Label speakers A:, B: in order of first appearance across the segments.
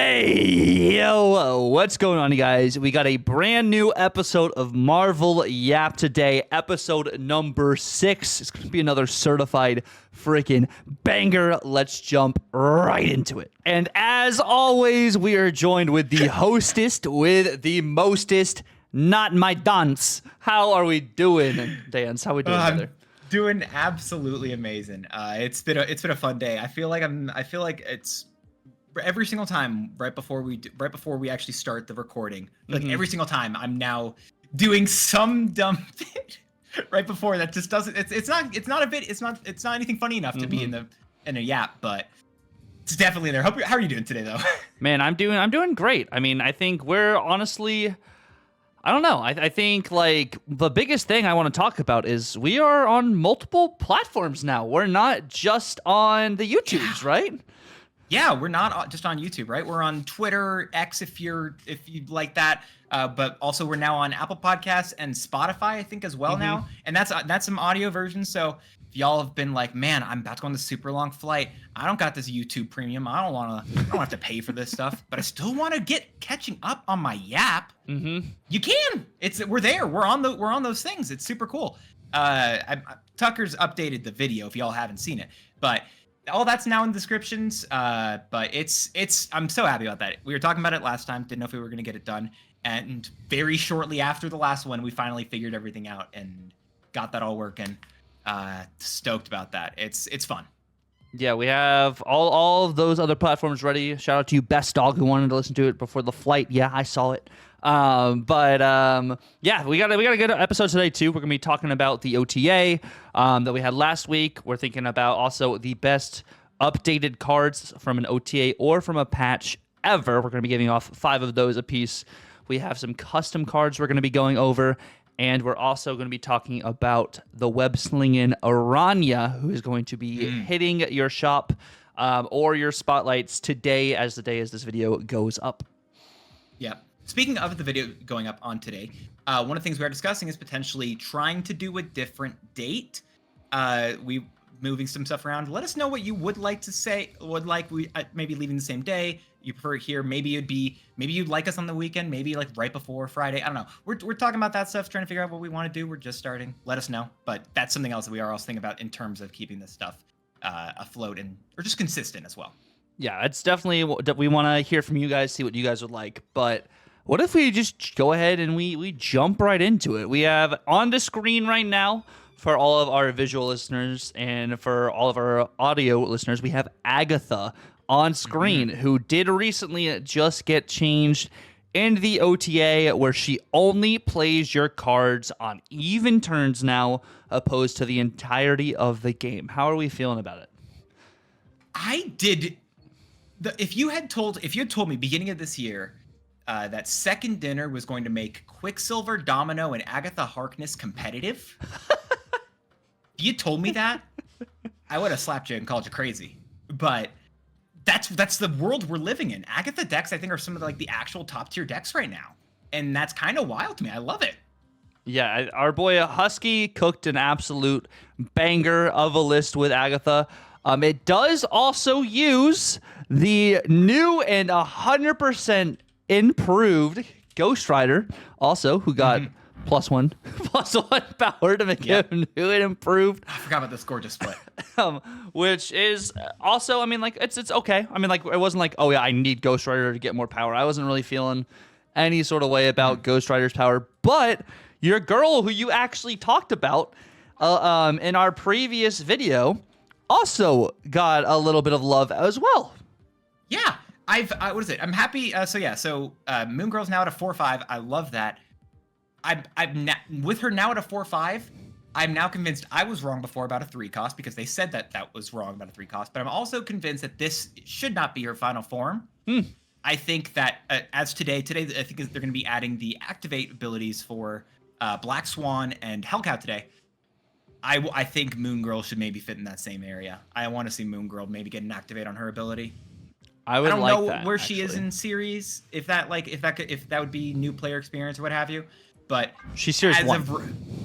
A: Hey, yo, what's going on, you guys? We got a brand new episode of Marvel Yap today, episode number 6. It's going to be another certified freaking banger. Let's jump right into it. And as always, we are joined with the hostest with the mostest, notmydance. How are we doing, Dance? How are we doing, brother?
B: Doing absolutely amazing. It's been a fun day. I feel like it's every single time right before we actually start the recording. Like every single time I'm now doing some dumb bit right before that just doesn't. It's not anything funny enough to be in a yap, but it's definitely there. How are you doing today, though?
A: Man, I'm doing great. I mean, I think we're honestly. I don't know. I think like the biggest thing I want to talk about is we are on multiple platforms now. We're not just on the YouTubes, right?
B: Yeah, we're not just on YouTube, right? We're on Twitter, X if you like that, but also we're now on Apple Podcasts and Spotify, I think, as well now. And that's some audio versions. So if y'all have been like, man, I'm about to go on this super long flight. I don't got this YouTube Premium. I don't have to pay for this stuff, but I still want to get catching up on my Yap. You can. We're there. We're on those things. It's super cool. Tucker's updated the video if y'all haven't seen it, but all that's now in the descriptions. But I'm so happy about that. We were talking about it last time. Didn't know if we were going to get it done. And very shortly after the last one, we finally figured everything out and got that all working. Stoked about that. It's fun.
A: Yeah, we have all of those other platforms ready. Shout out to you, Best Dog, who wanted to listen to it before the flight. Yeah, I saw it. Yeah, we got a good episode today too. We're gonna be talking about the OTA that we had last week. We're thinking about also the best updated cards from an OTA or from a patch ever. We're gonna be giving off 5 of those a piece. We have some custom cards we're gonna be going over, and we're also going to be talking about the web-slinging Arana, who is going to be hitting your shop or your spotlights today as this video goes up.
B: Yeah. Speaking of the video going up on today, one of the things we are discussing is potentially trying to do a different date. We moving some stuff around. Let us know what you would like to say. Maybe leaving the same day. You prefer it here. Maybe you'd like us on the weekend. Maybe like right before Friday. I don't know. We're talking about that stuff, trying to figure out what we want to do. We're just starting. Let us know. But that's something else that we are also thinking about in terms of keeping this stuff afloat or just consistent as well.
A: Yeah, it's definitely what we want to hear from you guys. See what you guys would like, but. What if we just go ahead and we jump right into it? We have on the screen right now for all of our visual listeners and for all of our audio listeners, we have Agatha on screen who did recently just get changed in the OTA where she only plays your cards on even turns now opposed to the entirety of the game. How are we feeling about it?
B: If you had told me beginning of this year that Second Dinner was going to make Quicksilver, Domino, and Agatha Harkness competitive. If you told me that, I would have slapped you and called you crazy. But that's the world we're living in. Agatha decks, I think, are some of the actual top tier decks right now, and that's kind of wild to me. I love it.
A: Yeah, our boy Husky cooked an absolute banger of a list with Agatha. It does also use the new and 100% improved Ghost Rider, also, who got +1 power to make him new and improved.
B: I forgot about this gorgeous split.
A: Which is also, I mean, like, it's okay. I mean, like, it wasn't like, oh yeah, I need Ghost Rider to get more power. I wasn't really feeling any sort of way about Ghost Rider's power, but your girl, who you actually talked about in our previous video, also got a little bit of love as well.
B: Yeah. What is it? I'm happy. So Moon Girl's now at a 4/5. I love that. With her now at a 4/5. I'm now convinced I was wrong before about a 3 cost because they said that was wrong about a 3 cost. But I'm also convinced that this should not be her final form. I think that as today, I think they're going to be adding the activate abilities for Black Swan and Hellcow today. I think Moon Girl should maybe fit in that same area. I want to see Moon Girl maybe get an activate on her ability.
A: I
B: don't
A: like
B: know
A: that,
B: where she is in series. If that would be new player experience or what have you, but
A: she's series 1.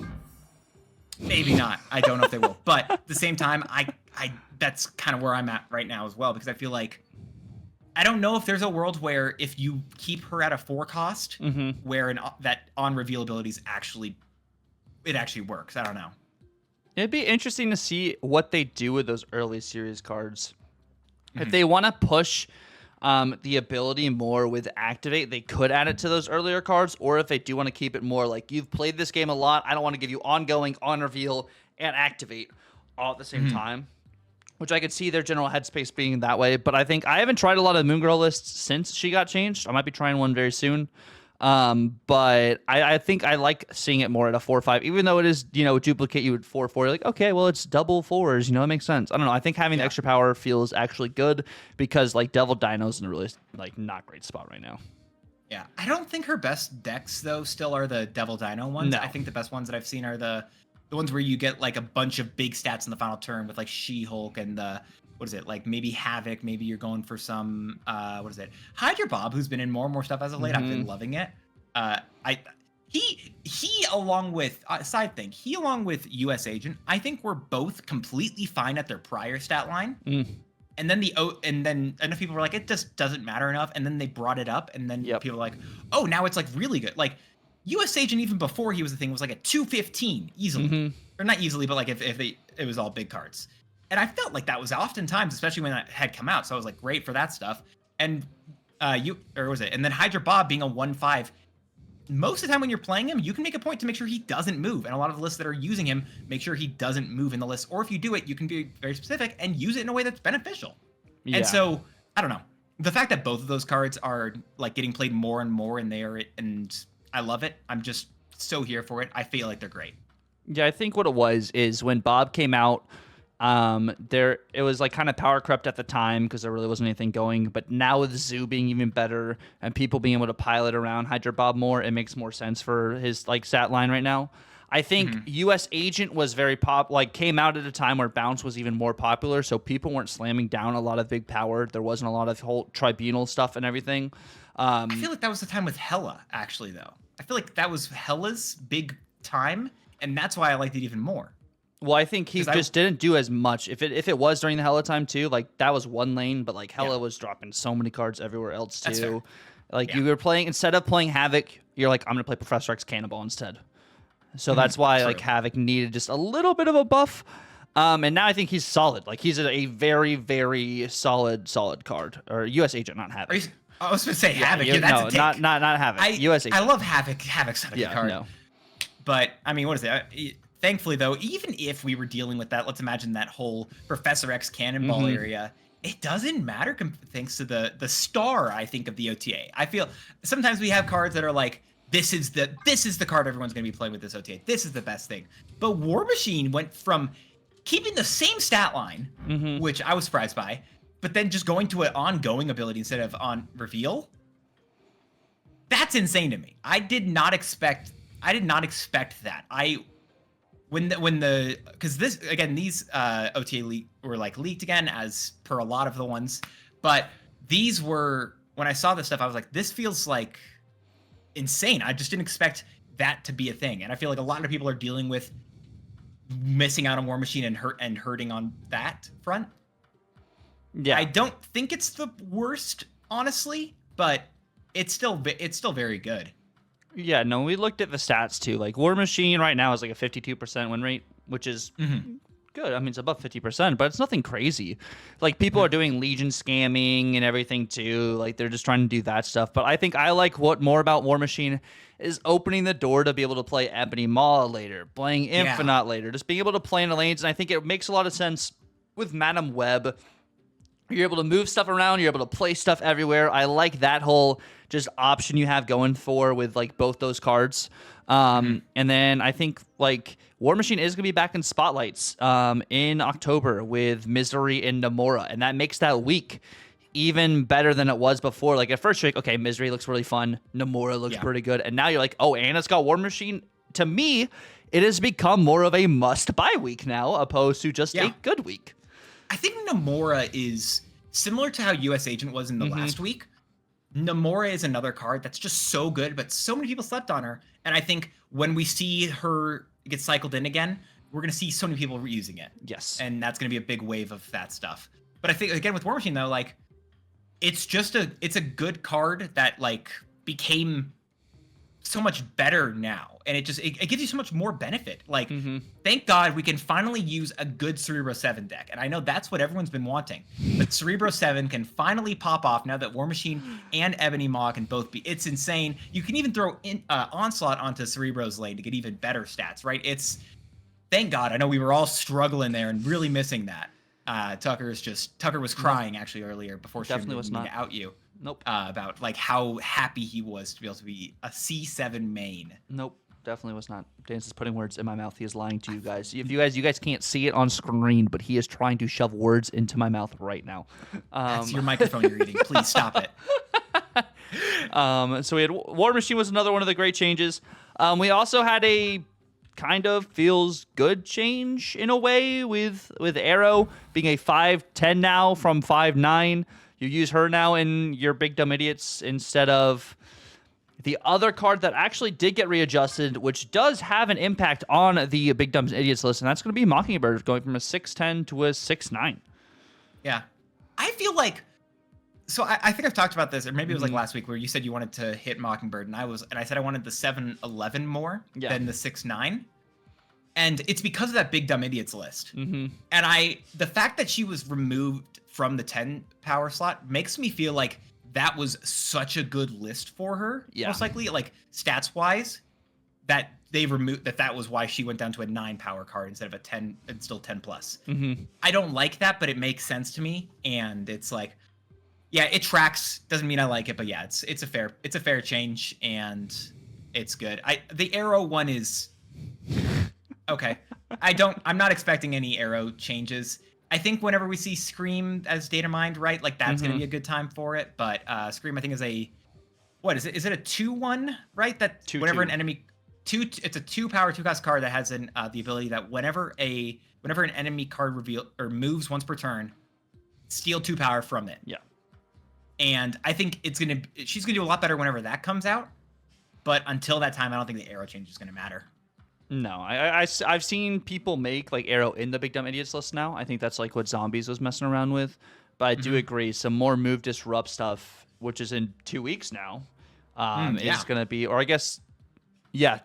B: Maybe not. I don't know if they will. But at the same time, I that's kind of where I'm at right now as well because I feel like I don't know if there's a world where if you keep her at a 4 cost, where that on reveal abilities actually works. I don't know.
A: It'd be interesting to see what they do with those early series cards. If they want to push the ability more with activate, they could add it to those earlier cards, or if they do want to keep it more like you've played this game a lot, I don't want to give you ongoing, on reveal, and activate all at the same time. Which I could see their general headspace being that way, but I think I haven't tried a lot of Moon Girl lists since she got changed. I might be trying one very soon. But I think I like seeing it more at a 4/5, even though it is, duplicate you at 4/4. Like, okay, well, it's double 4s, it makes sense. I don't know. I think having the extra power feels actually good because like Devil Dino's in a really like not great spot right now.
B: Yeah, I don't think her best decks though still are the Devil Dino ones.
A: No.
B: I think the best ones that I've seen are the ones where you get like a bunch of big stats in the final turn with like She-Hulk and like maybe Havoc. Maybe you're going for some Hydra Bob, who's been in more and more stuff as of late. I've been loving it. He along with side thing, he along with US Agent, I think were both completely fine at their prior stat line. And then enough people were like, it just doesn't matter enough, and then they brought it up, and then people were like, oh, now it's like really good. Like US Agent, even before he was the thing, was like a 215 easily, or not easily, but like if it was all big cards. And I felt like that was oftentimes, especially when that had come out. So I was like, great for that stuff. And and then Hydra Bob being a 1/5. Most of the time when you're playing him, you can make a point to make sure he doesn't move. And a lot of the lists that are using him make sure he doesn't move in the list. Or if you do it, you can be very specific and use it in a way that's beneficial. Yeah. And so, I don't know. The fact that both of those cards are like getting played more and more and I love it. I'm just so here for it. I feel like they're great.
A: Yeah, I think what it was is when Bob came out, it was like kind of power crept at the time because there really wasn't anything going. But now with Zoo being even better and people being able to pilot around Hydra Bob more, it makes more sense for his like stat line right now. I think US Agent was very came out at a time where Bounce was even more popular, so people weren't slamming down a lot of big power. There wasn't a lot of whole tribunal stuff and everything.
B: I feel like that was the time with Hela, actually, though. I feel like that was Hela's big time, and that's why I liked it even more.
A: Well, I think he just didn't do as much. If it was during the Hela time too, like that was one lane, but like Hela was dropping so many cards everywhere else too.
B: That's fair.
A: Like you were playing, instead of playing Havoc, you're like, I'm gonna play Professor X Cannonball instead. So that's why like Havoc needed just a little bit of a buff. And now I think he's solid. Like he's a very, very solid card. Or US Agent, not Havoc.
B: I was gonna say Havoc. Yeah, that's a take.
A: not Havoc. US Agent.
B: I love Havoc. Havoc's not a good card.
A: No.
B: But I mean, what is it? Thankfully, though, even if we were dealing with that, let's imagine that whole Professor X Cannonball area. It doesn't matter thanks to the star, I think, of the OTA. I feel sometimes we have cards that are like, this is the card everyone's going to be playing with this OTA. This is the best thing. But War Machine went from keeping the same stat line, which I was surprised by, but then just going to an ongoing ability instead of on reveal. That's insane to me. I did not expect that. Because these OTA were like leaked again, as per a lot of the ones, but these were, when I saw this stuff, I was like, this feels like insane. I just didn't expect that to be a thing, and I feel like a lot of people are dealing with missing out on War Machine and hurting on that front. Yeah, I don't think it's the worst, honestly, but it's still very good.
A: Yeah, no, we looked at the stats too. Like War Machine right now is like a 52% win rate, which is good. I mean, it's above 50%, but it's nothing crazy. Like people are doing Legion scamming and everything too. Like they're just trying to do that stuff. But I think I like more about War Machine is opening the door to be able to play Ebony Maw later, playing Infinite later, just being able to play in the lanes. And I think it makes a lot of sense with Madam Web. You're able to move stuff around. You're able to play stuff everywhere. I like that whole just option you have going for with like both those cards. And then I think like War Machine is going to be back in spotlights in October with Misery and Nomura. And that makes that week even better than it was before. Like at first you're like, okay, Misery looks really fun. Nomura looks pretty good. And now you're like, oh, and it's got War Machine. To me, it has become more of a must-buy week now opposed to just a good week.
B: I think Nomura is similar to how US Agent was in the last week. Nomura is another card that's just so good, but so many people slept on her. And I think when we see her get cycled in again, we're going to see so many people reusing it.
A: Yes.
B: And that's going to be a big wave of that stuff. But I think, again, with War Machine, though, like, it's a good card that like became so much better now, and it gives you so much more benefit. Like, thank God we can finally use a good Cerebro 7 deck, and I know that's what everyone's been wanting. But Cerebro 7 can finally pop off now that War Machine and Ebony Maw can both be. It's insane. You can even throw Onslaught onto Cerebro's lane to get even better stats, right? Thank God. I know we were all struggling there and really missing that. Tucker was crying actually earlier before she
A: Definitely was not.
B: to out you.
A: Nope.
B: About like how happy he was to be able to be a C7 main.
A: Nope. Definitely was not. Dance is putting words in my mouth. He is lying to you guys. If you guys can't see it on screen, but he is trying to shove words into my mouth right now.
B: That's your microphone you're eating. Please stop it.
A: So we had War Machine was another one of the great changes. We also had a kind of feels good change in a way with Arrow being a 5'10" now from 5'9". You use her now in your Big Dumb Idiots instead of the other card that actually did get readjusted, which does have an impact on the Big Dumb Idiots list, and that's going to be Mockingbird going from a 6'10" to a 6'9".
B: Yeah. I feel like, so I think I've talked about this, or maybe it was like last week where you said you wanted to hit Mockingbird, and I said I wanted the 7'11" more than the 6'9". And it's because of that Big Dumb Idiots list. And the fact that she was removed from the 10 power slot makes me feel like that was such a good list for her. Most likely, like stats wise, that they removed that was why she went down to a 9 power card instead of a 10 and still 10 plus. I don't like that, but it makes sense to me. And it's like, yeah, it tracks. Doesn't mean I like it, but yeah, it's a fair change, and it's good. The Arrow one is okay. I'm not expecting any Arrow changes. I think whenever we see Scream as data mined, right, like that's going to be a good time for it. But Scream, I think, is what is it? Is it a 2/1, right? That whenever an enemy, it's a 2 power 2 cost card that has the ability that whenever an enemy card reveal or moves once per turn, steal 2 power from it.
A: Yeah.
B: And I think she's gonna do a lot better whenever that comes out. But until that time, I don't think the Arrow change is gonna matter.
A: No, I've seen people make like Arrow in the Big Dumb Idiots list now. I think that's like what Zombies was messing around with. But I do agree, some more move disrupt stuff, which is in 2 weeks now, is going to be, or I guess,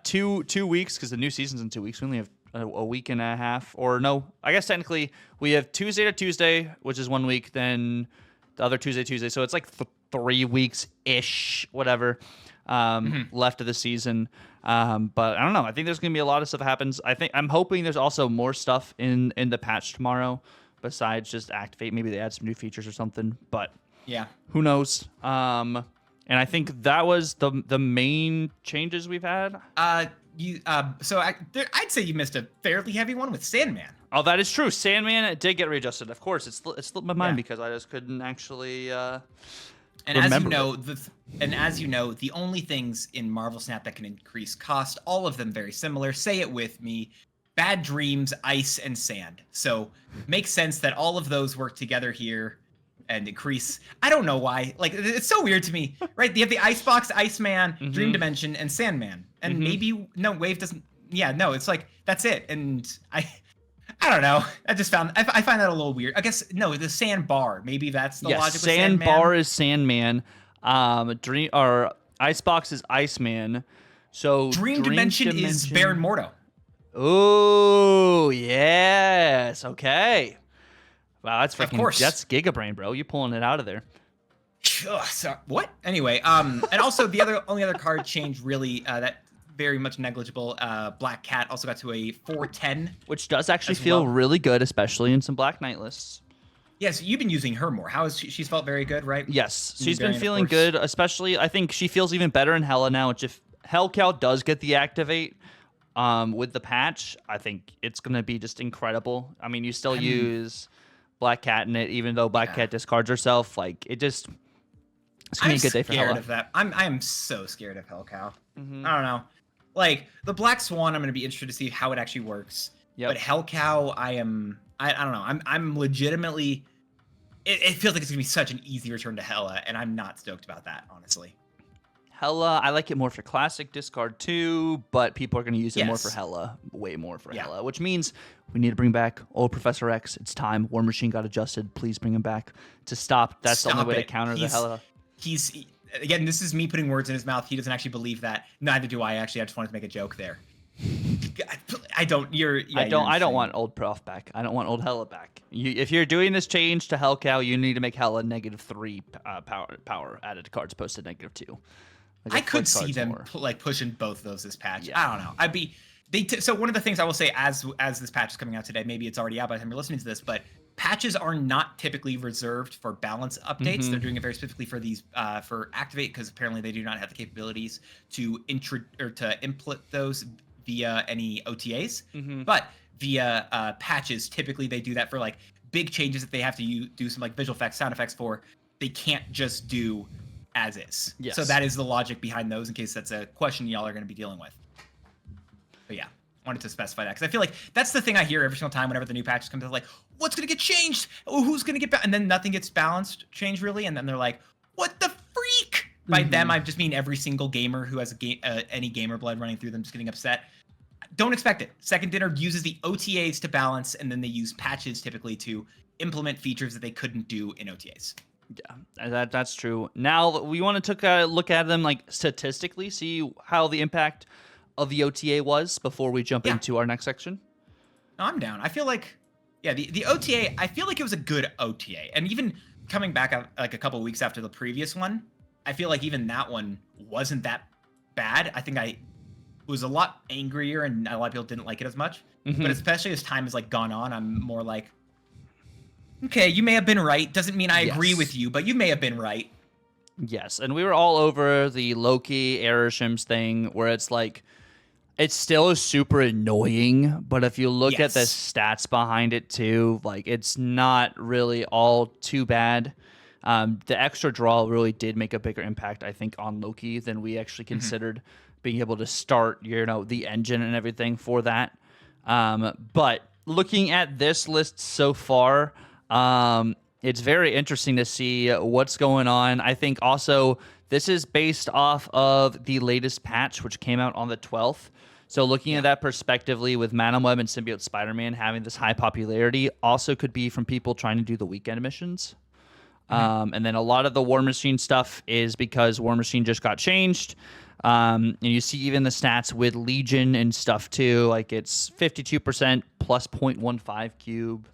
A: 2 weeks, because the new season's in 2 weeks. We only have a week and a half, or no, I guess technically we have Tuesday to Tuesday, which is 1 week, then the other Tuesday. So it's like 3 weeks-ish, whatever, left of the season. But I don't know. I think there's going to be a lot of stuff that happens. I'm hoping there's also more stuff in the patch tomorrow besides just Activate. Maybe they add some new features or something. But
B: yeah,
A: who knows? And I think that was the main changes we've had.
B: I'd say you missed a fairly heavy one with Sandman.
A: Oh, that is true. Sandman did get readjusted. Of course, it slipped my mind because I just couldn't actually.
B: And as you know, the only things in Marvel Snap that can increase cost, all of them very similar. Say it with me: Bad Dreams, Ice, and Sand. So makes sense that all of those work together here and increase. I don't know why. Like, it's so weird to me, right? You have the Icebox, Iceman, Dream Dimension, and Sandman, and maybe Wave doesn't. Yeah, no, it's like that's it. And I don't know. I find that a little weird. I guess the Sandbar. Maybe that's the logic.
A: Sandbar is Sandman. Dream or Icebox is Iceman. So
B: Dream Dimension is Baron Mordo.
A: Oh yes. Okay. Wow, that's freaking.
B: Of course.
A: That's Gigabrain, bro. You pulling it out of there.
B: Sorry, what? Anyway, and also the only other card change really that. Very much negligible. Black Cat also got to a 4/10,
A: which does actually feel really good, especially in some Black Knight lists.
B: Yes, you've been using her more. How is she's felt very good, right?
A: Yes, she's been feeling good, especially I think she feels even better in Hela now, which if Hellcow does get the activate with the patch, I think it's going to be just incredible. I mean, you still use Black Cat in it, even though Black Cat discards herself. Like, it's going to be a good day for Hela.
B: I'm scared of that. I am so scared of Hellcow. I don't know. Like, the Black Swan, I'm going to be interested to see how it actually works. Yep. But Hellcow, I don't know. I'm legitimately... It feels like it's going to be such an easy return to Hela, and I'm not stoked about that, honestly.
A: Hela. I like it more for classic discard too, but people are going to use it more for
B: Yes.
A: Hela, way more for
B: Yeah.
A: Hela, which means we need to bring back old Professor X. It's time. War Machine got adjusted. Please bring him back to stop. That's the only way to counter the Hela.
B: Again, this is me putting words in his mouth. He doesn't actually believe that. Neither do I. Actually, I just wanted to make a joke there. I don't.
A: I don't want old Prof back. I don't want old Hela back. If you're doing this change to Hellcow, you need to make Hela -3 power added to cards posted -2. Like,
B: I could see them pushing both of those this patch.
A: Yeah.
B: I don't know. So one of the things I will say as this patch is coming out today, maybe it's already out by the time you're listening to this, but patches are not typically reserved for balance updates. They're doing it very specifically for these for Activate, because apparently they do not have the capabilities to input those via any OTAs. But via patches, typically they do that for like big changes that they have to do some like visual effects, sound effects for. They can't just do as is.
A: Yes.
B: So that is the logic behind those, in case that's a question y'all are going to be dealing with. But yeah, wanted to specify that, because I feel like that's the thing I hear every single time whenever the new patches come to, like, what's going to get changed? Oh, who's going to get and then nothing gets changed really, and then they're like, what the freak? By them, I just mean every single gamer who has any gamer blood running through them just getting upset. Don't expect it. Second Dinner uses the OTAs to balance, and then they use patches typically to implement features that they couldn't do in OTAs.
A: Yeah, that's true. Now we want to take a look at them like statistically, see how the impact of the OTA was before we jump into our next section.
B: No, I'm down. I feel like, the OTA, I feel like it was a good OTA. And even coming back like a couple weeks after the previous one, I feel like even that one wasn't that bad. I think I was a lot angrier, and a lot of people didn't like it as much. But especially as time has like gone on, I'm more like, okay, you may have been right. Doesn't mean I agree with you, but you may have been right.
A: Yes, and we were all over the Loki Arishims thing, where it's like, it's still super annoying, but if you look at the stats behind it too, like, it's not really all too bad. The extra draw really did make a bigger impact, I think, on Loki than we actually considered, being able to start, the engine and everything for that. But looking at this list so far, it's very interesting to see what's going on. I think also this is based off of the latest patch, which came out on the 12th. So looking at that perspectively, with Madam Web and Symbiote Spider-Man having this high popularity, also could be from people trying to do the weekend missions. And then a lot of the War Machine stuff is because War Machine just got changed. And you see even the stats with Legion and stuff too. Like, it's 52% plus 0.15 cube.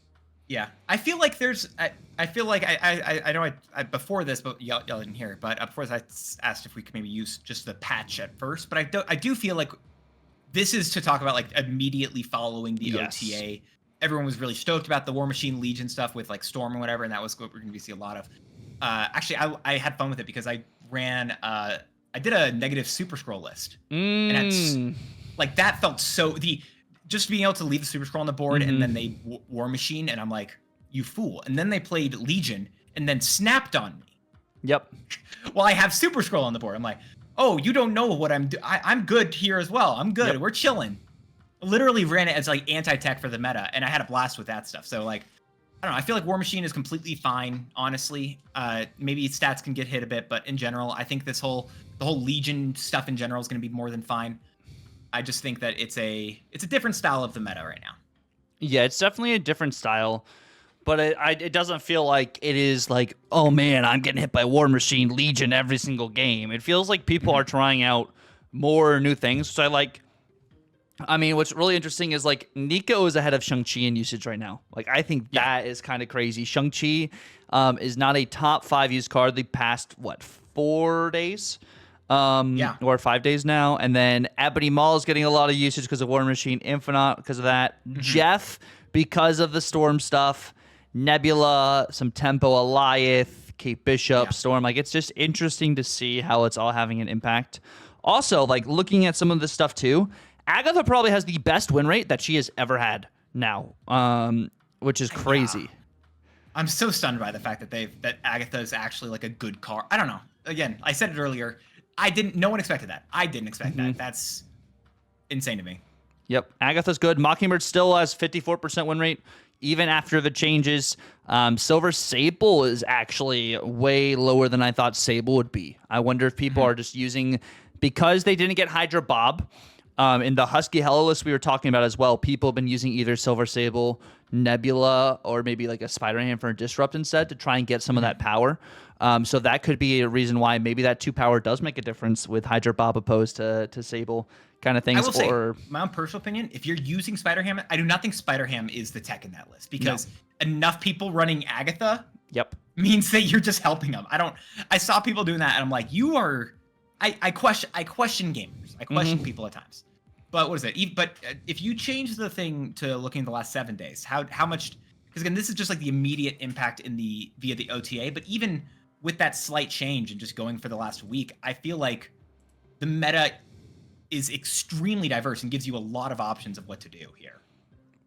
B: Yeah, I feel like I feel like I know I before this, but y'all didn't hear it. But before this, I asked if we could maybe use just the patch at first. But I do feel like this is to talk about like immediately following the OTA. Everyone was really stoked about the War Machine Legion stuff with like Storm and whatever, and that was what we're going to see a lot of. Actually, I had fun with it because I ran I did a negative Super Scroll list, and it's like that felt so just being able to leave the Super Scroll on the board, and then they War Machine, and I'm like, you fool. And then they played Legion, and then snapped on me.
A: Yep.
B: Well, I have Super Scroll on the board. I'm like, oh, you don't know what I'm doing. I'm good here as well. I'm good. Yep. We're chilling. Literally ran it as like anti-tech for the meta, and I had a blast with that stuff. So like, I don't know. I feel like War Machine is completely fine, honestly. Maybe stats can get hit a bit, but in general, I think the whole Legion stuff in general is going to be more than fine. I just think that it's a different style of the meta right now.
A: Yeah, it's definitely a different style, but it doesn't feel like it is like, oh man, I'm getting hit by War Machine Legion every single game. It feels like people are trying out more new things, which I like. I mean, what's really interesting is like Nico is ahead of Shang-Chi in usage right now. Like, I think that is kind of crazy. Shang-Chi is not a top 5 used card the past 4 days. Or 5 days now. And then Ebony Maul is getting a lot of usage because of War Machine. Infinite because of that. Jeff because of the Storm stuff. Nebula, some Tempo, Eliath, Kate Bishop, Storm. Like, it's just interesting to see how it's all having an impact. Also, like, looking at some of this stuff too, Agatha probably has the best win rate that she has ever had now, which is crazy.
B: Yeah. I'm so stunned by the fact that Agatha is actually like a good card. I don't know. Again, I said it earlier. No one expected that. I didn't expect that. That's insane to me.
A: Yep. Agatha's good. Mockingbird still has 54% win rate. even after the changes. Silver Sable is actually way lower than I thought Sable would be. I wonder if people are just using, because they didn't get Hydra Bob. In the Husky Hello list we were talking about as well, people have been using either Silver Sable, Nebula, or maybe like a Spider-Ham for a Disrupt instead to try and get some of that power. So that could be a reason why maybe that 2 power does make a difference with Hydra Bob opposed to Sable kind of things.
B: I will say, my own personal opinion, if you're using Spider-Ham, I do not think Spider-Ham is the tech in that list, because enough people running Agatha means that you're just helping them. I saw people doing that and I'm like, you are, I question gamers. I question people at times. But what is it? But if you change the thing to looking at the last 7 days, how much, because again, this is just like the immediate impact via the OTA, but even with that slight change and just going for the last week, I feel like the meta is extremely diverse and gives you a lot of options of what to do here.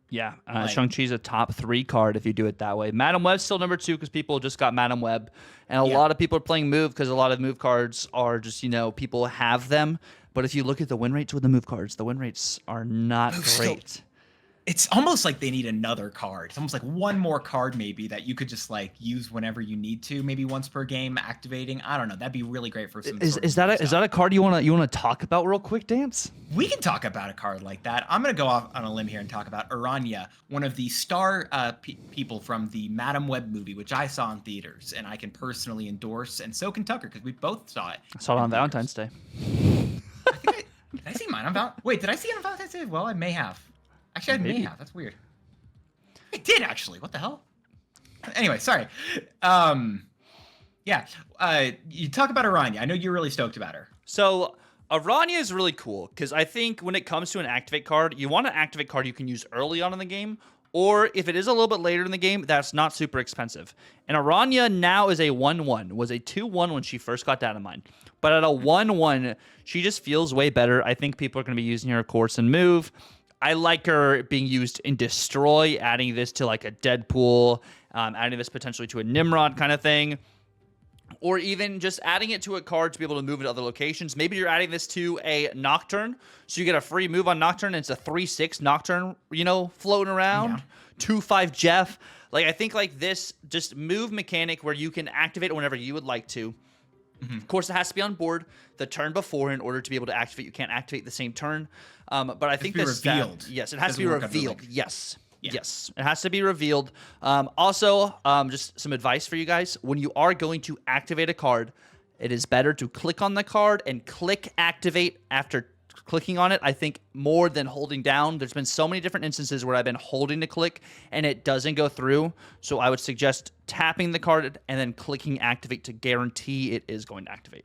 A: Yeah, Shang-Chi's a top 3 card if you do it that way. Madam Web's still number 2 because people just got Madam Web. And a lot of people are playing Move because a lot of Move cards are just, people have them. But if you look at the win rates with the Move cards, the win rates are not great.
B: It's almost like they need another card. It's almost like one more card maybe that you could just like use whenever you need to, maybe once per game, activating. I don't know. That'd be really great for some.
A: Is that a card you wanna talk about real quick, Dance?
B: We can talk about a card like that. I'm gonna go off on a limb here and talk about Arana, one of the star people from the Madam Web movie, which I saw in theaters, and I can personally endorse, and so can Tucker because we both saw it.
A: I saw it on Valentine's Day.
B: Did I see mine on Valentine's? Wait, did I see it on Valentine's Day? Well, I may have. Actually, I may have. That's weird. I did actually. What the hell? Anyway, sorry. You talk about Arana. I know you're really stoked about her.
A: So Arana is really cool because I think when it comes to an activate card, you want an activate card you can use early on in the game, or if it is a little bit later in the game, that's not super expensive. And Arana now is a 1/1. Was a 2/1 when she first got Dynamine. But at a 1/1, she just feels way better. I think people are going to be using her, of course, in Move. I like her being used in Destroy, adding this to like a Deadpool, adding this potentially to a Nimrod kind of thing, or even just adding it to a card to be able to move into other locations. Maybe you're adding this to a Nocturne, so you get a free move on Nocturne, and it's a 3/6 Nocturne, floating around. 2/5 Jeff. Like, I think like this just move mechanic where you can activate it whenever you would like to. Of course, it has to be on board the turn before in order to be able to activate. You can't activate the same turn. But I think this revealed. Yes, it has to be revealed. Yes. Yes, it has to be revealed. Also, just some advice for you guys. When you are going to activate a card, it is better to click on the card and click activate after clicking on it. I think more than holding down. There's been so many different instances where I've been holding to click and it doesn't go through. So I would suggest tapping the card and then clicking activate to guarantee it is going to activate.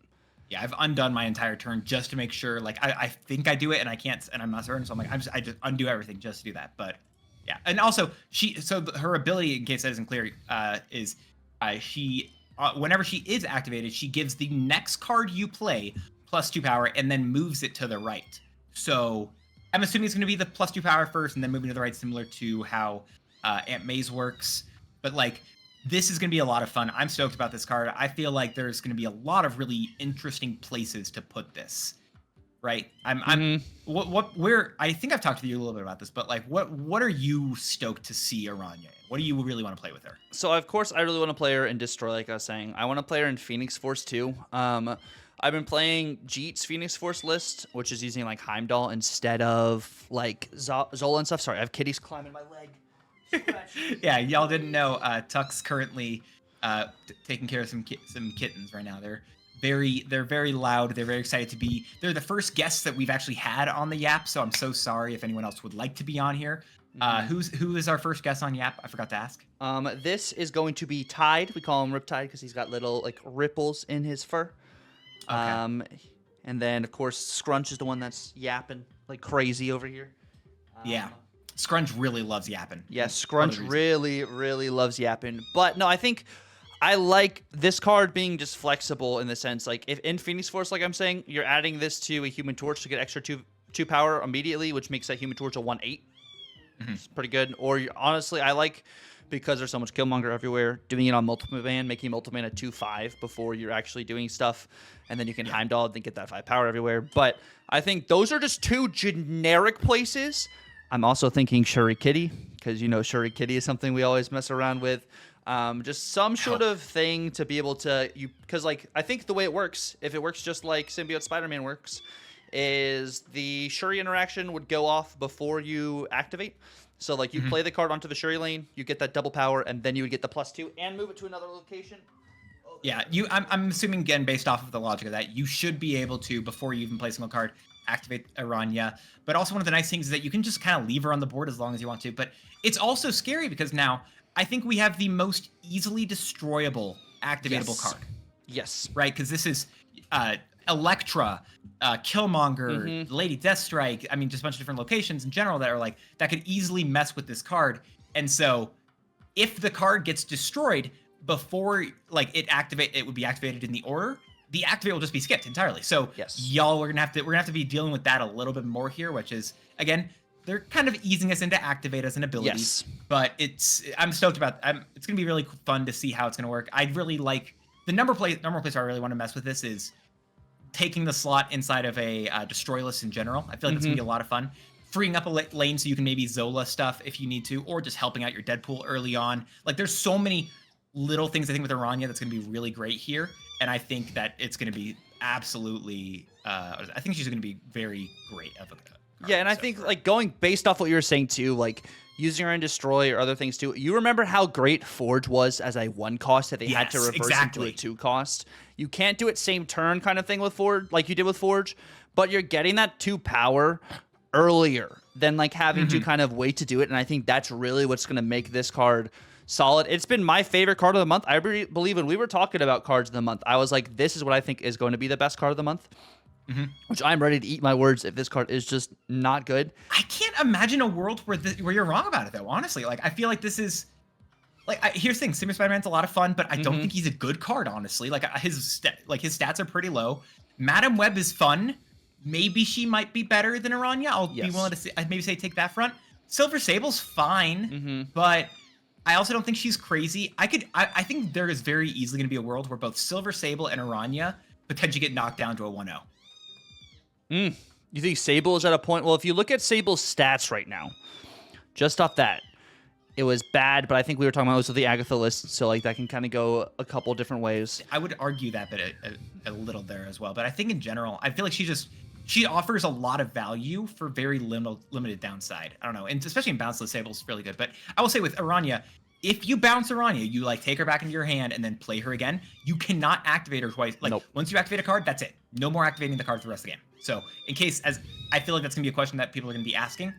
B: Yeah, I've undone my entire turn just to make sure. Like, I think I do it and I can't, and I'm not certain. So I'm like, I just undo everything just to do that. But yeah, and also her ability, in case that isn't clear, is she whenever she is activated, she gives the next card you play +2 power and then moves it to the right. So I'm assuming it's going to be the +2 power first and then moving to the right, similar to how Aunt May's works. But like, this is going to be a lot of fun. I'm stoked about this card. I feel like there's going to be a lot of really interesting places to put this. Right? I think I've talked to you a little bit about this, but like, what are you stoked to see Arana in? What do you really want to play with her?
A: So of course I really want to play her in Destroy, like I was saying. I want to play her in Phoenix Force too. I've been playing Jeet's Phoenix Force list, which is using like Heimdall instead of like Zola and stuff. Sorry, I have kitties climbing my leg.
B: Yeah, y'all didn't know. Tuck's currently taking care of some kittens right now. They're very loud. They're very excited to be. They're the first guests that we've actually had on the Yap. So I'm so sorry if anyone else would like to be on here. Who is our first guest on Yap? I forgot to ask.
A: This is going to be Tide. We call him Riptide because he's got little like ripples in his fur. Okay. And then of course Scrunch is the one that's yapping like crazy over here.
B: Yeah. Scrunch really loves yapping.
A: Yeah, Scrunch really loves yapping. But no, I think I like this card being just flexible in the sense, like, if in Phoenix Force, like I'm saying, you're adding this to a Human Torch to get extra two power immediately, which makes that Human Torch a 1/8. It's pretty good. Or honestly, I like, because there's so much Killmonger everywhere, doing it on Multiple Man, making Multiple Man a 2/5 before you're actually doing stuff, and then you can Heimdall and get that 5 power everywhere. But I think those are just two generic places. I'm also thinking Shuri Kitty, because Shuri Kitty is something we always mess around with. Just some sort of thing to be able to because like I think the way it works, if it works just like Symbiote Spider-Man works, is the Shuri interaction would go off before you activate. So like you play the card onto the Shuri lane, you get that double power, and then you would get the +2 and move it to another location.
B: Yeah, I'm assuming again based off of the logic of that, you should be able to, before you even play a single card, activate Arana. But also one of the nice things is that you can just kind of leave her on the board as long as you want to. But it's also scary because now I think we have the most easily destroyable activatable card.
A: Yes.
B: Right, because this is Elektra, Killmonger, Lady Deathstrike. I mean, just a bunch of different locations in general that are like that could easily mess with this card. And so, if the card gets destroyed before like it would be activated in the order. The activate will just be skipped entirely. So y'all, we're gonna have to be dealing with that a little bit more here, which is again they're kind of easing us into activate as an ability.
A: Yes.
B: But I'm stoked about. It's gonna be really fun to see how it's gonna work. I'd really like the number place where I really want to mess with this is taking the slot inside of a destroy list in general. I feel like it's gonna be a lot of fun. Freeing up a lane so you can maybe Zola stuff if you need to, or just helping out your Deadpool early on. Like there's so many little things I think with Arana that's going to be really great here, and I think that it's going to be absolutely. I think she's going to be very great of a card.
A: Yeah, and I think like going based off what you were saying too, like using her in destroy or other things too. You remember how great Forge was as a 1 cost that they had to reverse into a 2 cost. You can't do it same turn kind of thing with Forge like you did with Forge, but you're getting that 2 power earlier than like having to kind of wait to do it, and I think that's really what's going to make this card solid. It's been my favorite card of the month. I believe when we were talking about cards of the month, I was like, this is what I think is going to be the best card of the month, which I'm ready to eat my words if this card is just not good.
B: I can't imagine a world where you're wrong about it, though, honestly. Like, I feel like this is... Like, here's the thing. Symbiote Spider-Man's a lot of fun, but I don't think he's a good card, honestly. Like, his stats are pretty low. Madam Web is fun. Maybe she might be better than Arana. I'll be willing to maybe say take that front. Silver Sable's fine, but... I also don't think she's crazy. I think there is very easily going to be a world where both Silver Sable and Arana potentially get knocked down to a 1-0.
A: You think Sable is at a point? Well, if you look at Sable's stats right now, just off that, it was bad, but I think we were talking about it with the Agatha list, so like that can kind of go a couple different ways.
B: I would argue that, but a little there as well. But I think in general, I feel like she offers a lot of value for very limited downside. I don't know, and especially in bounceless Sable's really good. But I will say with Arana, if you bounce Arana, you like take her back into your hand and then play her again, you cannot activate her twice. Like once you activate a card, that's it. No more activating the card for the rest of the game. So in case, as I feel like that's gonna be a question that people are gonna be asking,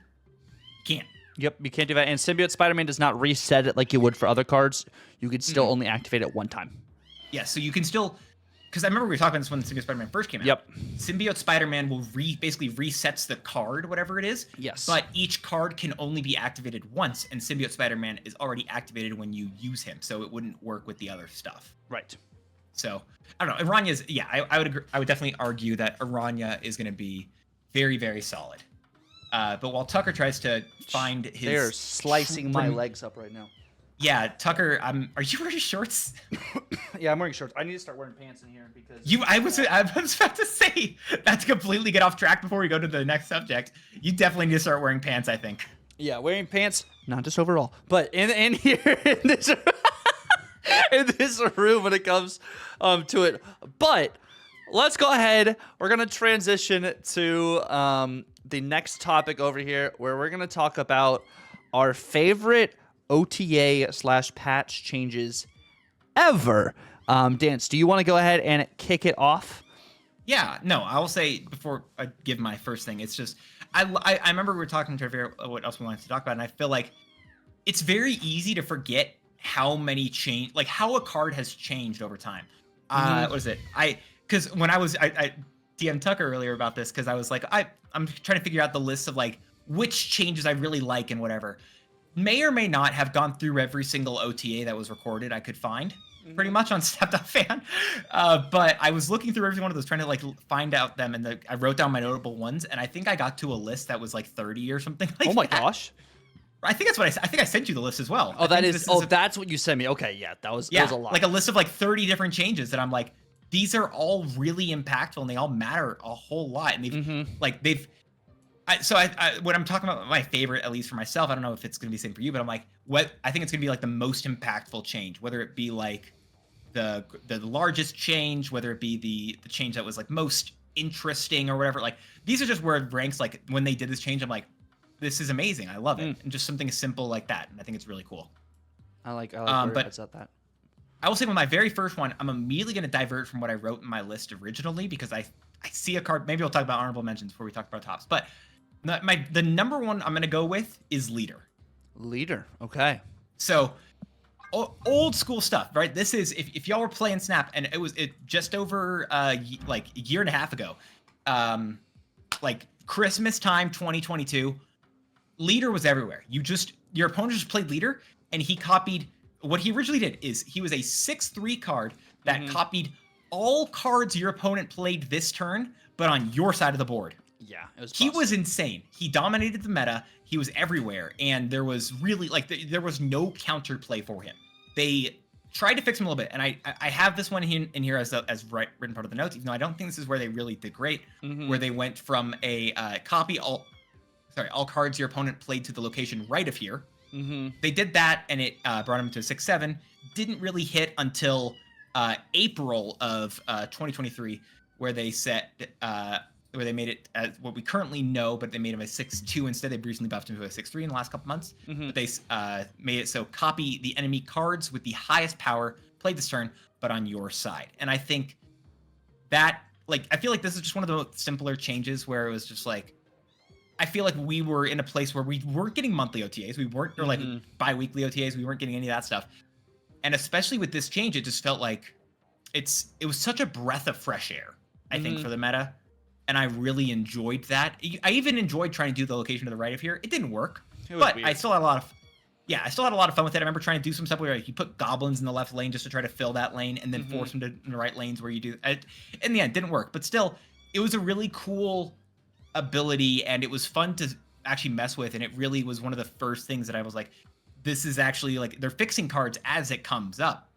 B: can't.
A: Yep, you can't do that. And Symbiote Spider-Man does not reset it like you would for other cards. You could still only activate it 1 time.
B: Yeah, so you can still... Because I remember we were talking about this when Symbiote Spider-Man first came out.
A: Yep.
B: Symbiote Spider-Man will basically resets the card, whatever it is.
A: Yes.
B: But each card can only be activated once, and Symbiote Spider-Man is already activated when you use him, so it wouldn't work with the other stuff.
A: Right.
B: So, I don't know. Arana's... Yeah, I would agree, I would definitely argue that Arana is going to be very, very solid. But while Tucker tries to find his...
A: They're slicing my legs up right now.
B: Yeah, Tucker, are you wearing shorts?
A: Yeah, I'm wearing shorts. I need to start wearing pants in here because...
B: I was about to say, not to completely get off track before we go to the next subject, you definitely need to start wearing pants, I think.
A: Yeah, wearing pants, not just overall, but in here, in this, in this room when it comes to it. But let's go ahead. We're going to transition to the next topic over here where we're going to talk about our favorite OTA/patch changes ever. Dance, do you want to go ahead and kick it off?
B: Yeah, no, I will say before I give my first thing, it's just I remember we were talking to what else we wanted to talk about, and I feel like it's very easy to forget how many how a card has changed over time. What is it? Because when I DM'd Tucker earlier about this because I was like I'm trying to figure out the list of like which changes I really like and whatever. May or may not have gone through every single OTA that was recorded I could find, pretty much on Step.fan. But I was looking through every one of those, trying to like find out them, and I wrote down my notable ones, and I think I got to a list that was like 30 or something like that.
A: Oh my gosh.
B: I think that's what I think I sent you the list as well.
A: Oh, that's what you sent me. Okay, yeah, that was a lot.
B: Like a list of like 30 different changes that I'm like, these are all really impactful and they all matter a whole lot. And they've when I'm talking about my favorite, at least for myself, I don't know if it's going to be the same for you, but I'm like, what I think it's going to be like the most impactful change, whether it be like the largest change, whether it be the change that was like most interesting or whatever. Like these are just where it ranks. Like when they did this change, I'm like, this is amazing. I love it. And just something as simple like that. And I think it's really cool.
A: I like where
B: but
A: it's at that.
B: I will say with my very first one, I'm immediately going to divert from what I wrote in my list originally because I see a card. Maybe we'll talk about honorable mentions before we talk about tops. But the number one I'm going to go with is leader.
A: Leader. Okay.
B: So old school stuff, right? This is if y'all were playing Snap and it just over like a year and a half ago, like Christmas time 2022, leader was everywhere. Your opponent just played leader and he copied. What he originally did is he was a 6/3 card that copied all cards your opponent played this turn, but on your side of the board.
A: Yeah, it was.
B: He was insane. He dominated the meta. He was everywhere, and there was really there was no counterplay for him. They tried to fix him a little bit, and I have this one in here as written part of the notes, even though I don't think this is where they really did great. Where they went from a copy all cards your opponent played to the location right of here. They did that, and it brought him to 6/7. Didn't really hit until April of 2023, where they where they made it as what we currently know, but they made him a 6/2 instead. They recently buffed him to a 6/3 in the last couple months. But they made it so copy the enemy cards with the highest power played this turn, but on your side. And I think that I feel like this is just one of the simpler changes where it was just like. I feel like we were in a place where we weren't getting monthly OTAs. We weren't, or like bi-weekly OTAs. We weren't getting any of that stuff. And especially with this change, it just felt like it was such a breath of fresh air, I think, for the meta. And I really enjoyed that. I even enjoyed trying to do the location to the right of here. It didn't work, but weird. I still had a lot of fun with it. I remember trying to do some stuff where you put goblins in the left lane just to try to fill that lane and then force them to in the right lanes where you do. In the end, it didn't work, but still, it was a really cool ability and it was fun to actually mess with, and it really was one of the first things that I was like, this is actually like they're fixing cards as it comes up.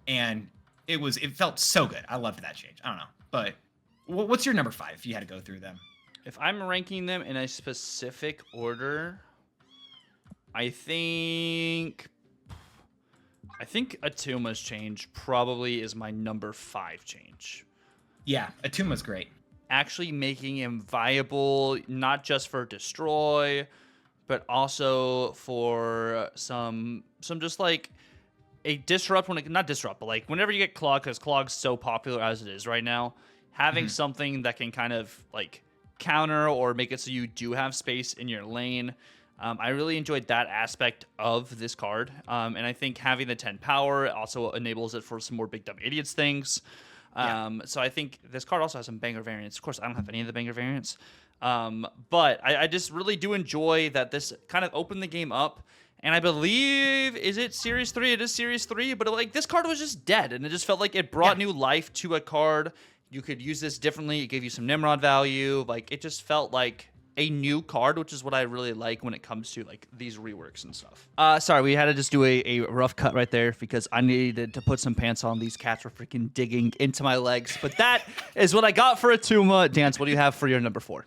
B: And it felt so good. I loved that change. I don't know, but what's your number 5 if you had to go through them?
A: If I'm ranking them in a specific order, I think Atuma's change probably is my number 5 change.
B: Yeah, Atuma's great.
A: Actually making him viable, not just for destroy, but also for some just like a disrupt not disrupt, but like whenever you get Clog, because Clog's so popular as it is right now, having something that can kind of like counter or make it so you do have space in your lane. I really enjoyed that aspect of this card. And I think having the 10 power also enables it for some more big dumb idiots things. So I think this card also has some banger variants. Of course, I don't have any of the banger variants. But I just really do enjoy that this kind of opened the game up. And I believe, is it Series 3? It is Series 3, but like this card was just dead. And it just felt like it brought new life to a card. You could use this differently. It gave you some Nimrod value. Like it just felt like a new card, which is what I really like when it comes to like these reworks and stuff. Sorry, we had to just do a rough cut right there because I needed to put some pants on. These cats were freaking digging into my legs. But that is what I got for Atuma. Dance, what do you have for your number 4?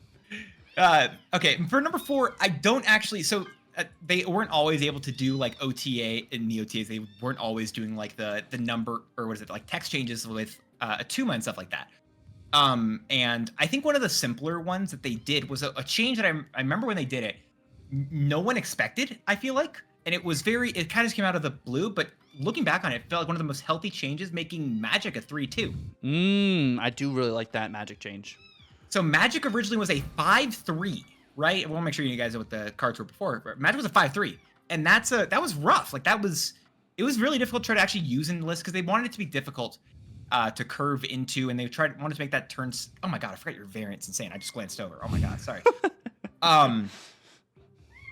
B: Okay, for number 4, I don't actually. So they weren't always able to do like OTA in the OTAs. They weren't always doing like the number or what is it like text changes with Atuma and stuff like that. And I think one of the simpler ones that they did was a change that I remember when they did it, no one expected, I feel like. And it kind of just came out of the blue, but looking back on it, it felt like one of the most healthy changes, making Magic a 3/2.
A: I do really like that Magic change.
B: So Magic originally was a 5/3, right? I want to make sure you guys know what the cards were before. Magic was a 5/3. And that was rough. Like it was really difficult to try to actually use in the list because they wanted it to be difficult to curve into, and they wanted to make that turn. Oh my god, I forgot your variant's insane. I just glanced over. Oh my god, sorry.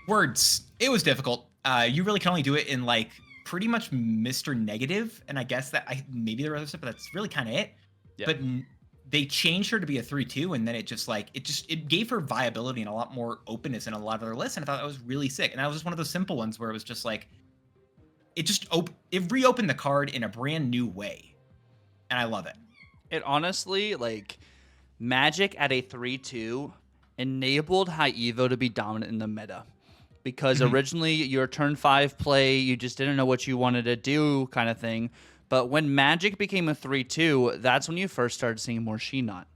B: Words. It was difficult. You really can only do it in like pretty much Mr. Negative, and I guess that maybe there are other stuff, but that's really kind of it. Yeah. But they changed her to be a 3/2, and then it gave her viability and a lot more openness in a lot of their lists, and I thought that was really sick. And that was just one of those simple ones where it was just like it reopened the card in a brand new way. And I love it.
A: It honestly, like, Magic at a 3/2 enabled High Evo to be dominant in the meta. Because originally your turn 5 play, you just didn't know what you wanted to do kind of thing. But when Magic became a 3-2, that's when you first started seeing more She-Not.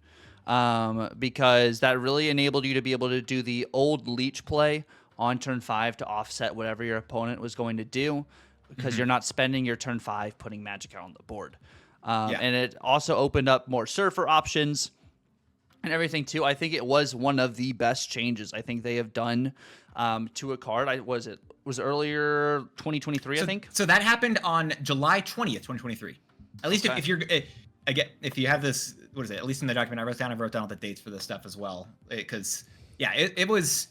A: Because that really enabled you to be able to do the old Leech play on turn 5 to offset whatever your opponent was going to do, because you're not spending your turn 5 putting Magic out on the board. And it also opened up more Surfer options and everything too. I think it was one of the best changes I think they have done to a card. Was it earlier 2023? I think.
B: So that happened on July 20th, 2023. At least if you're again, if you have this, what is it? At least in the document I wrote down all the dates for this stuff as well, because it was.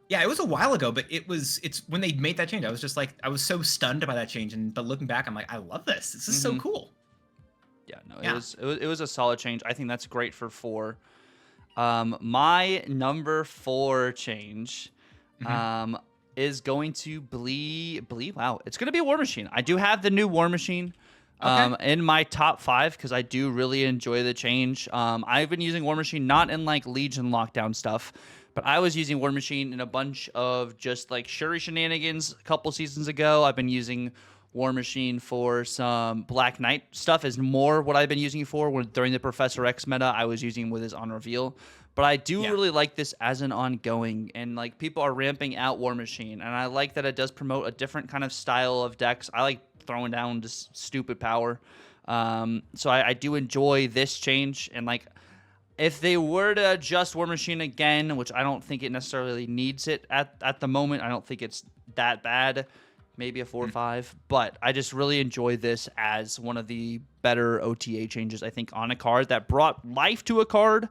B: Yeah, it was a while ago, but it's when they made that change. I was just like, I was so stunned by that change, but looking back, I'm like, I love this. This is so cool.
A: Yeah, no, it was a solid change. I think that's great for 4. My number 4 change is going to believe. Wow, it's going to be War Machine. I do have the new War Machine in my top 5 because I do really enjoy the change. I've been using War Machine not in like Legion lockdown stuff, but I was using War Machine in a bunch of just like Shuri shenanigans a couple seasons ago. I've been using War Machine for some Black Knight stuff is more what I've been using for. When during the Professor X meta, I was using with his on reveal. But I do really like this as an ongoing, and like people are ramping out War Machine, and I like that it does promote a different kind of style of decks. I like throwing down just stupid power. So I do enjoy this change, and like if they were to adjust War Machine again, which I don't think it necessarily needs it at the moment, I don't think it's that bad. Maybe a 4 or 5, but I just really enjoy this as one of the better OTA changes, I think, on a card that brought life to a card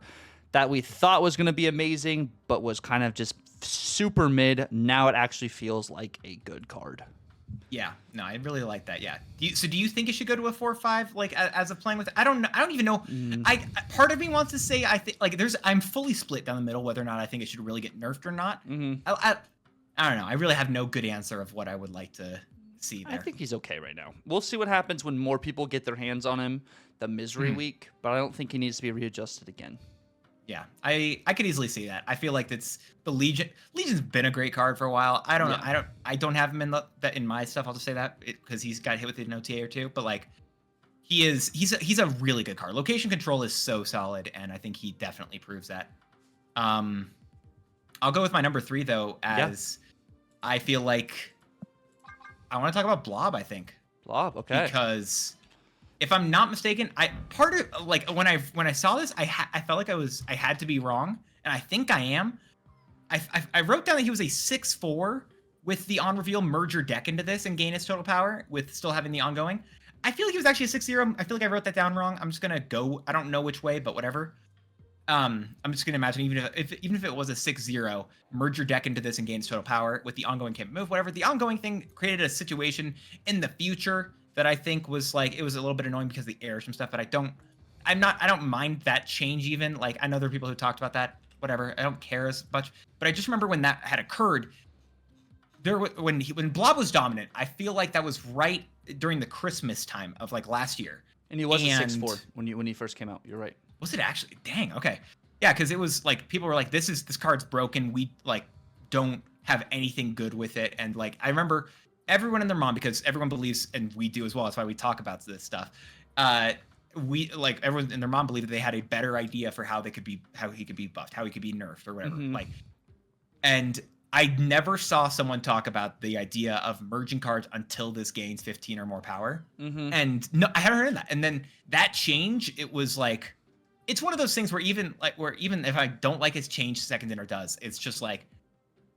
A: that we thought was going to be amazing, but was kind of just super mid. Now it actually feels like a good card.
B: Yeah, no, I really like that. Yeah. Do you think it should go to a 4 or 5? Like as of playing with? I don't know. I don't even know. Part of me wants to say I think like I'm fully split down the middle whether or not I think it should really get nerfed or not. I don't know. I really have no good answer of what I would like to see there.
A: I think he's okay right now. We'll see what happens when more people get their hands on him the Misery Week, but I don't think he needs to be readjusted again.
B: Yeah, I could easily see that. I feel like that's the Legion. Legion's been a great card for a while. I don't have him in my stuff. I'll just say that because he's got hit with an OTA or two. But like, he's a really good card. Location control is so solid, and I think he definitely proves that. I'll go with my number 3 though, as I feel like I want to talk about Blob. I think
A: Blob, okay,
B: because if I'm not mistaken, when I saw this, I felt like I had to be wrong, and I think I am. I wrote down that he was a 6/4 with the on reveal merger deck into this and gain his total power with still having the ongoing. I feel like he was actually a 6/0. I feel like I wrote that down wrong. I'm just gonna go. I don't know which way, but whatever. I'm just gonna imagine even if it was a 6/0, merge your deck into this and gain total power with the ongoing can't move, whatever. The ongoing thing created a situation in the future that I think was like it was a little bit annoying because of the errors and stuff. But I don't mind that change even. Like I know there are people who talked about that. Whatever. I don't care as much. But I just remember when that had occurred. When Blob was dominant, I feel like that was right during the Christmas time of like last year.
A: And he was a 6/4 when he first came out. You're right.
B: Was it actually? Dang. Okay. Yeah, because it was like people were like, "This card's broken. We like don't have anything good with it." And like I remember everyone and their mom, because everyone believes, and we do as well. That's why we talk about this stuff. We like everyone and their mom believed that they had a better idea for how he could be buffed, how he could be nerfed or whatever. Like, and I never saw someone talk about the idea of merging cards until this gains 15 or more power. And no, I haven't heard that. And then that change, it was like. It's one of those things where even if I don't like his change second dinner does, it's just like,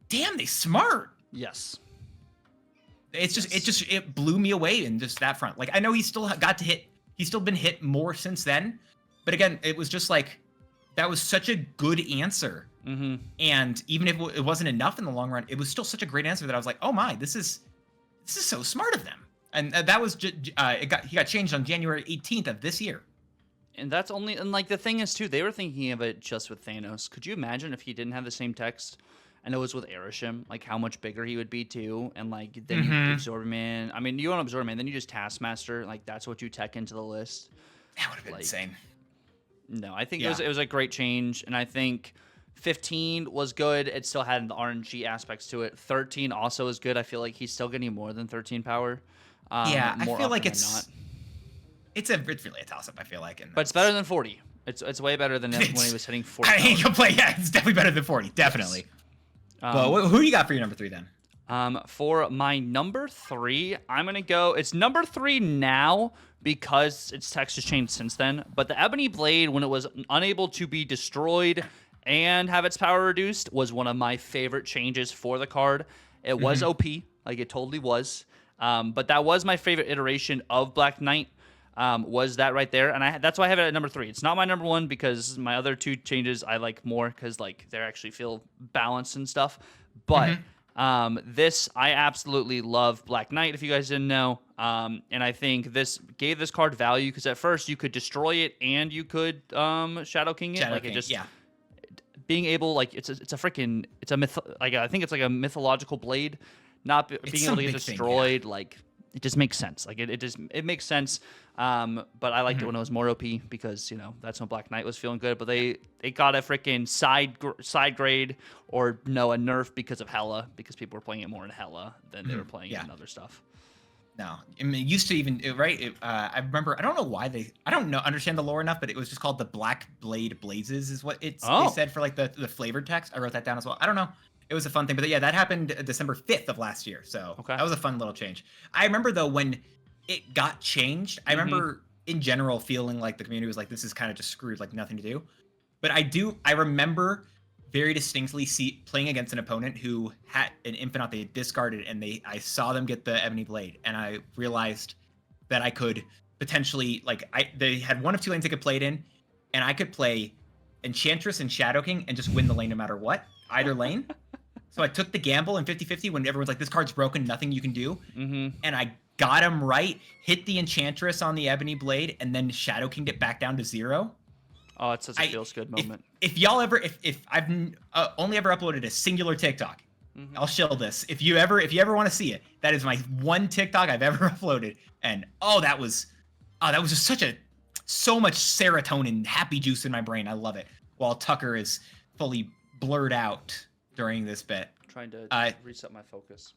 B: damn, they smart.
A: Yes.
B: It blew me away in just that front. Like I know he's still been hit more since then, but again, it was just like that was such a good answer. And even if it wasn't enough in the long run, it was still such a great answer that I was like, oh my, this is so smart of them. And that was he got changed on January 18th of this year.
A: And that's only, and like the thing is too, they were thinking of it just with Thanos. Could you imagine if he didn't have the same text and it was with Erishim, like how much bigger he would be too? And like then you absorb him in. I mean, you don't absorb him in, then you just Taskmaster. Like that's what you tech into the list.
B: That would have been insane.
A: No, I think it was a great change, and I think 15 was good. It still had the RNG aspects to it. 13 also is good. I feel like he's still getting more than 13 power.
B: Yeah, I
A: More
B: feel
A: often
B: like
A: than not.
B: it's really a toss up. I feel like, and
A: But it's better than 40. It's way better than when he was hitting 40.
B: I ain't gonna play. Yeah, it's definitely better than 40. Definitely.
A: Yes.
B: Well, who do you got for your number 3 then?
A: For my number 3, I'm gonna go. It's number 3 now because its text has changed since then. But the Ebony Blade, when it was unable to be destroyed and have its power reduced, was one of my favorite changes for the card. It was OP, like it totally was. But that was my favorite iteration of Black Knight. Was that right there, and that's why I have it at number 3. It's not my number 1 because my other 2 changes I like more because like they actually feel balanced and stuff. But this I absolutely love Black Knight. If you guys didn't know, and I think this gave this card value because at first you could destroy it and you could Shadow King it.
B: Shadow
A: like
B: King,
A: it just
B: yeah.
A: being able like it's a myth, like I think it's like a mythological blade. Not being able to get destroyed, like it just makes sense. Like it makes sense. But I liked it when it was more OP because that's when Black Knight was feeling good. But they got a freaking side grade or a nerf because of Hela, because people were playing it more in Hela than they were playing it in other stuff.
B: No, I mean, it used to even right. I remember. I don't know why I don't understand the lore enough, but it was just called the Black Blade Blazes, is what they said for like the flavored text. I wrote that down as well. I don't know. It was a fun thing, but yeah, that happened December 5th of last year. So that was a fun little change. I remember though when it got changed. I remember in general feeling like the community was like, "This is kind of just screwed, like nothing to do." But I remember very distinctly playing against an opponent who had an Infinite they discarded, and I saw them get the Ebony Blade, and I realized that I could potentially they had one of 2 lanes they could play it in, and I could play Enchantress and Shadow King and just win the lane no matter what, either lane. So I took the gamble in 50-50 when everyone's like, this card's broken, nothing you can do. And I got him right, hit the Enchantress on the Ebony Blade, and then Shadow King'd it back down to 0.
A: Oh, it's such a feels good moment.
B: If y'all ever, if I've only ever uploaded a singular TikTok, I'll shill this. If you ever want to see it, that is my one TikTok I've ever uploaded. And that was just so much serotonin, happy juice in my brain. I love it. While Tucker is fully blurred out during this bit.
A: Trying to reset my focus.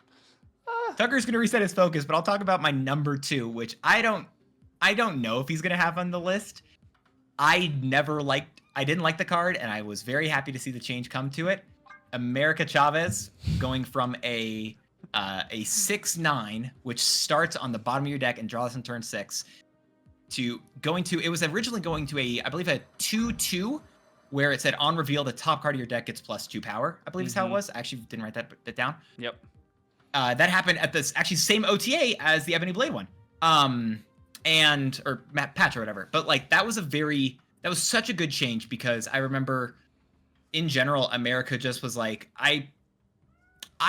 B: Tucker's gonna reset his focus, but I'll talk about my number 2, which I don't know if he's gonna have on the list. I didn't like the card, and I was very happy to see the change come to it. America Chavez going from a 6/9, which starts on the bottom of your deck and draws on turn 6, to it was originally going to I believe a 2/2. Where it said on reveal, the top card of your deck gets +2 power. I believe is how it was. I actually didn't write that bit down.
A: Yep.
B: That happened at this actually same OTA as the Ebony Blade one. Or patch or whatever. But like that was such a good change because I remember in general, America just was like, I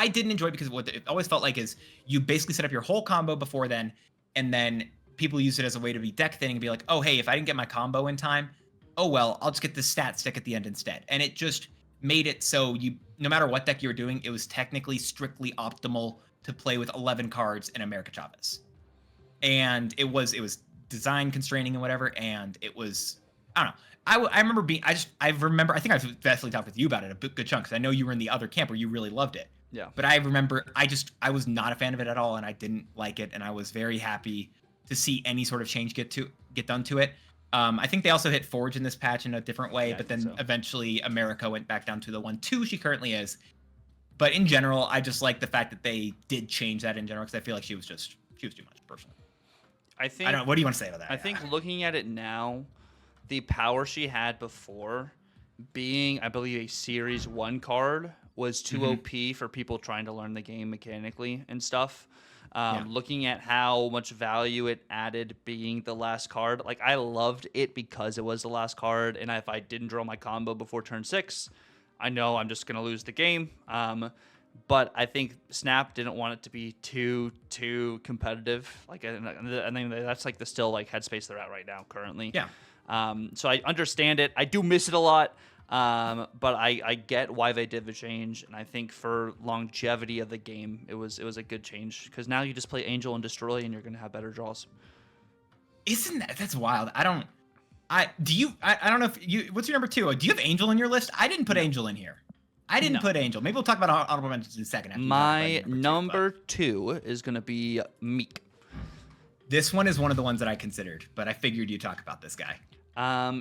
B: didn't enjoy it because what it always felt like is you basically set up your whole combo before then, and then people use it as a way to be deck thinning and be like, oh hey, if I didn't get my combo in time, oh well, I'll just get the stat stick at the end instead. And it just made it so no matter what deck you were doing, it was technically strictly optimal to play with 11 cards in America Chavez. And it was design constraining and whatever, and it was, I don't know. I remember I think I've definitely talked with you about it a good chunk, because I know you were in the other camp where you really loved it.
A: Yeah.
B: But I remember I was not a fan of it at all, and I didn't like it, and I was very happy to see any sort of change get done to it. I think they also hit Forge in this patch in a different way, but then eventually America went back down to the 1/2 she currently is. But in general, I just like the fact that they did change that in general, because I feel like she was too much personally. I don't know. What do you want to say about that?
A: I think looking at it now, the power she had before, being I believe a Series 1 card, was too OP for people trying to learn the game mechanically and stuff. Looking at how much value it added being the last card, like I loved it because it was the last card, and if I didn't draw my combo before turn 6, I know I'm just gonna lose the game. But I think Snap didn't want it to be too competitive. Like I think that's like the still like headspace they're at right now currently.
B: Yeah.
A: So I understand it. I do miss it a lot. But I get why they did the change, and I think for longevity of the game, it was a good change, because now you just play Angel and Destroy, and you're gonna have better draws.
B: That's wild? I don't know if you. What's your number 2? Do you have Angel in your list? I didn't put Angel in here. I didn't put Angel. Maybe we'll talk about honorable mentions in a second. After
A: My number 2 is going to be Meek.
B: This one is one of the ones that I considered, but I figured you'd talk about this guy.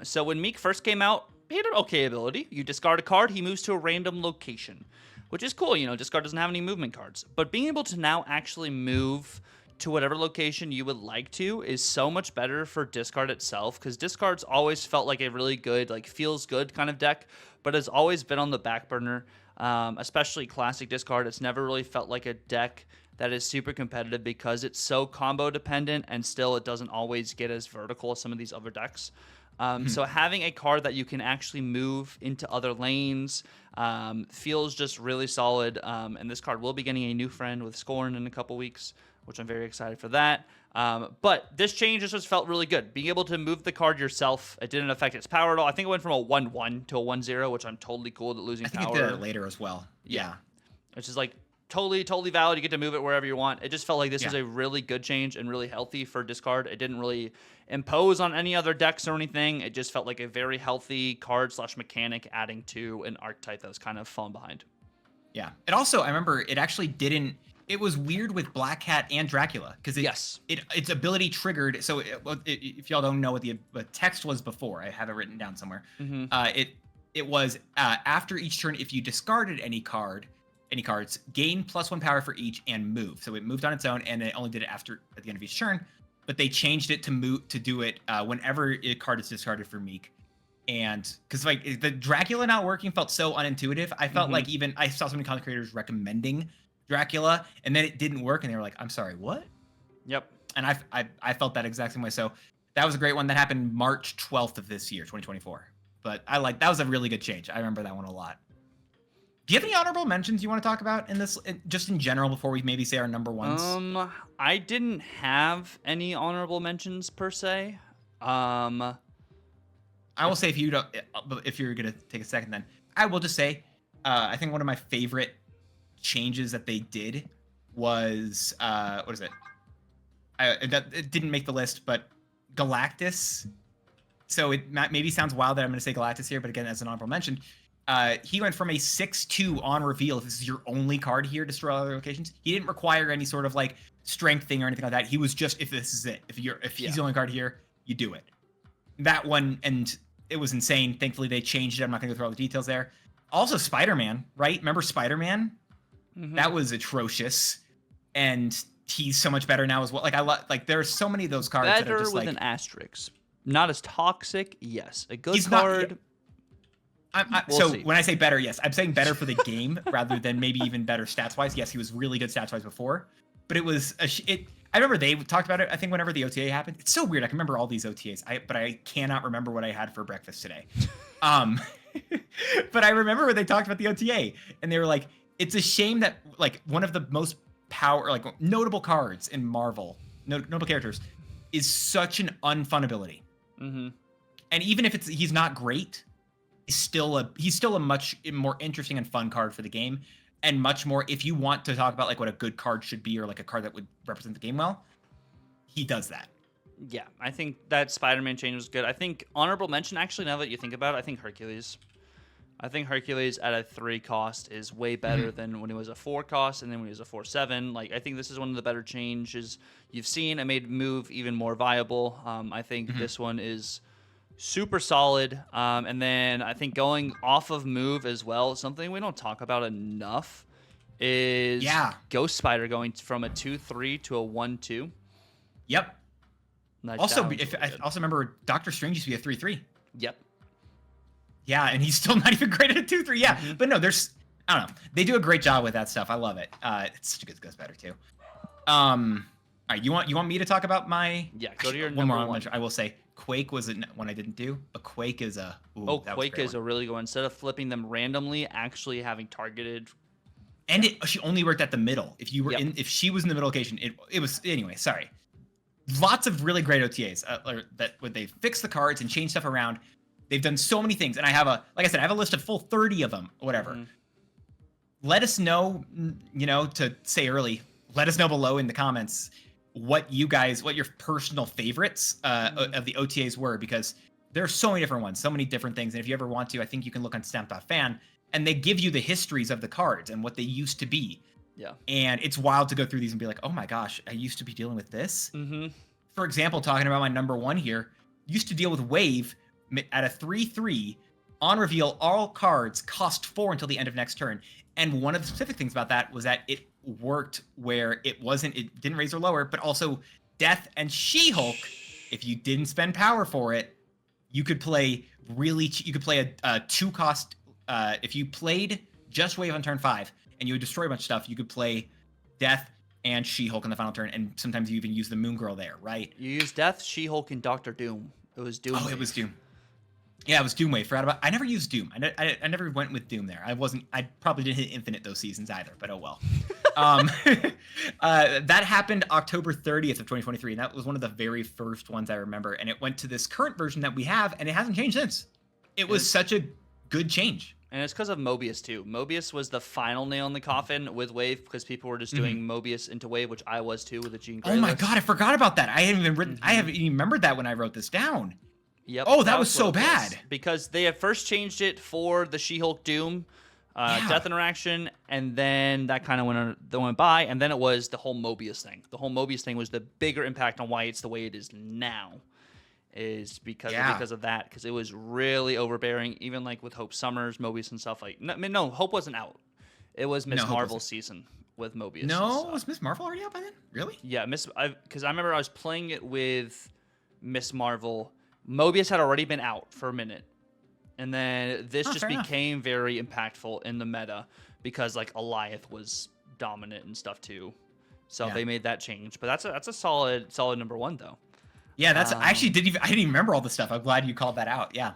A: So when Meek first came out, he had an okay ability. You discard a card, he moves to a random location, which is cool. You know, discard doesn't have any movement cards. But being able to now actually move to whatever location you would like to is so much better for discard itself, because discard's always felt like a really good, like feels good kind of deck, but has always been on the back burner, especially classic discard. It's never really felt like a deck that is super competitive because it's so combo dependent, and still it doesn't always get as vertical as some of these other decks. So having a card that you can actually move into other lanes feels just really solid. And this card will be getting a new friend with Scorn in a couple weeks, which I'm very excited for that. But this change just felt really good. Being able to move the card yourself, it didn't affect its power at all. I think it went from a 1-1 to a 1-0, which I'm totally cool with losing power.
B: I think it did it later as well. Yeah.
A: Which is like totally valid. You get to move it wherever you want. It just felt like this was a really good change and really healthy for discard. It didn't really impose on any other decks or anything. It just felt like a very healthy card / mechanic adding to an archetype that was kind of falling behind.
B: Yeah. It also, I remember it actually didn't. It was weird with Black Cat and Dracula because its ability triggered. So if y'all don't know what the text was before, I have it written down somewhere. It was after each turn, if you discarded any cards, gain +1 power for each and move. So it moved on its own, and it only did it at the end of each turn. But they changed it to do it whenever a card is discarded for Meek. And because like the Dracula not working felt so unintuitive, I felt like even I saw so many content creators recommending Dracula, and then it didn't work, and they were like, "I'm sorry, what?"
A: Yep.
B: And I felt that exact same way. So that was a great one that happened March 12th of this year, 2024. But that was a really good change. I remember that one a lot. Do you have any honorable mentions you want to talk about in this, just in general, before we maybe say our number ones?
A: I didn't have any honorable mentions per se.
B: I will say if you're gonna take a second, then I will just say, I think one of my favorite changes that they did was what is it? It didn't make the list, but Galactus. So it maybe sounds wild that I'm going to say Galactus here, but again, as an honorable mention, he went from a 6/2 on reveal. If this is your only card here, destroy other locations. He didn't require any sort of like strength thing or anything like that. He was just, if this is it, if he's the only card here, you do it. That one, and it was insane. Thankfully, they changed it. I'm not going to go through all the details there. Also, Spider-Man, right? Remember Spider-Man? That was atrocious, and he's so much better now as well. Like there's so many of those cards that are just
A: with an asterisk. Not as toxic, yes. A good card.
B: So when I say better, yes, I'm saying better for the game rather than maybe even better stats-wise. Yes, he was really good stats-wise before, but it was I remember they talked about it. I think whenever the OTA happened, it's so weird. I can remember all these OTAs, but I cannot remember what I had for breakfast today. But I remember when they talked about the OTA, and they were like, "It's a shame that like one of the most notable cards in Marvel, notable characters, is such an unfun ability." And even if he's not great, he's still a much more interesting and fun card for the game, and much more if you want to talk about like what a good card should be, or like a card that would represent the game well. He does that.
A: Yeah, I think that Spider-Man change was good. I think honorable mention, actually, now that you think about it, I think Hercules. I think Hercules at a 3 cost is way better than when it was a 4 cost, and then when it was a 4/7. Like, I think this is one of the better changes you've seen. It made move even more viable. I think this one is super solid. And then I think going off of move as well, something we don't talk about enough is Ghost Spider going from a 2/3 to a 1/2.
B: Yep. I also remember Doctor Strange used to be a 3/3.
A: Yep.
B: Yeah, and he's still not even great at a 2/3. Yeah, but no, I don't know. They do a great job with that stuff. I love it. It's such a good Ghost Spider too. All right, you want me to talk about my?
A: Yeah, go to your
B: one
A: number
B: more.
A: one.
B: I will say Quake was one I didn't do, but Quake is a
A: Quake is a really good one. Instead of flipping them randomly, actually having targeted.
B: And she only worked at the middle. If you were if she was in the middle location, it was anyway. Sorry. Lots of really great OTAs that when they fix the cards and change stuff around. They've done so many things, and I have a list of full 30 of them, whatever. Let us know, to say early, let us know below in the comments what your personal favorites of the OTAs were, because There's so many different ones, so many different things. And if you ever want to, I think you can look on stamp.fan and they give you the histories of the cards and what they used to be.
A: Yeah.
B: And it's wild to go through these and be like, oh my gosh, I used to be dealing with this.
A: Mm-hmm.
B: For example, talking about my number one here, used to deal with Wave at a 3/3. On reveal, all cards cost 4 until the end of next turn. And one of the specific things about that was that it worked where it didn't raise or lower, but also Death and She-Hulk, if you didn't spend power for it, you could play a 2-cost, if you played just Wave on turn 5 and you would destroy a bunch of stuff, you could play Death and She-Hulk in the final turn, and sometimes you even use the Moon Girl there, right?
A: You use Death, She-Hulk, and Doctor Doom. It was Doom.
B: Oh, it was Doom. Yeah, it was Doom Wave. I never used Doom. I never went with Doom there. I probably didn't hit Infinite those seasons either, but oh well. That happened October 30th of 2023, and that was one of the very first ones I remember. And it went to this current version that we have, and it hasn't changed since. It was such a good change.
A: And it's because of Mobius, too. Mobius was the final nail in the coffin with Wave because people were just doing Mobius into Wave, which I was, too, with the Jean Grey.
B: Oh my god, I forgot about that. I haven't even remembered that when I wrote this down.
A: Yep.
B: Oh, that was so bad.
A: Because they had first changed it for the She-Hulk Doom Death interaction, and then that kind of went by, and then it was the whole Mobius thing. The whole Mobius thing was the bigger impact on why it's the way it is now, is because of that, because it was really overbearing, even like with Hope Summers, Mobius and stuff. Like, no, Hope wasn't out. It was Miss Marvel season with Mobius.
B: No, was Miss Marvel already out by then? Really?
A: Yeah, because I remember I was playing it with Miss Marvel. Mobius had already been out for a minute, and then this just became very impactful in the meta because like Alioth was dominant and stuff too, so they made that change. But that's a solid number one though.
B: Yeah, that's I didn't even remember all the stuff. I'm glad you called that out. Yeah.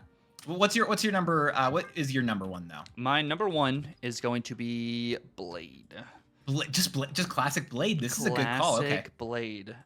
B: Well, what's your number? What is your number one though?
A: My number one is going to be Blade.
B: Just classic Blade. This is a good call. Okay.
A: Classic Blade.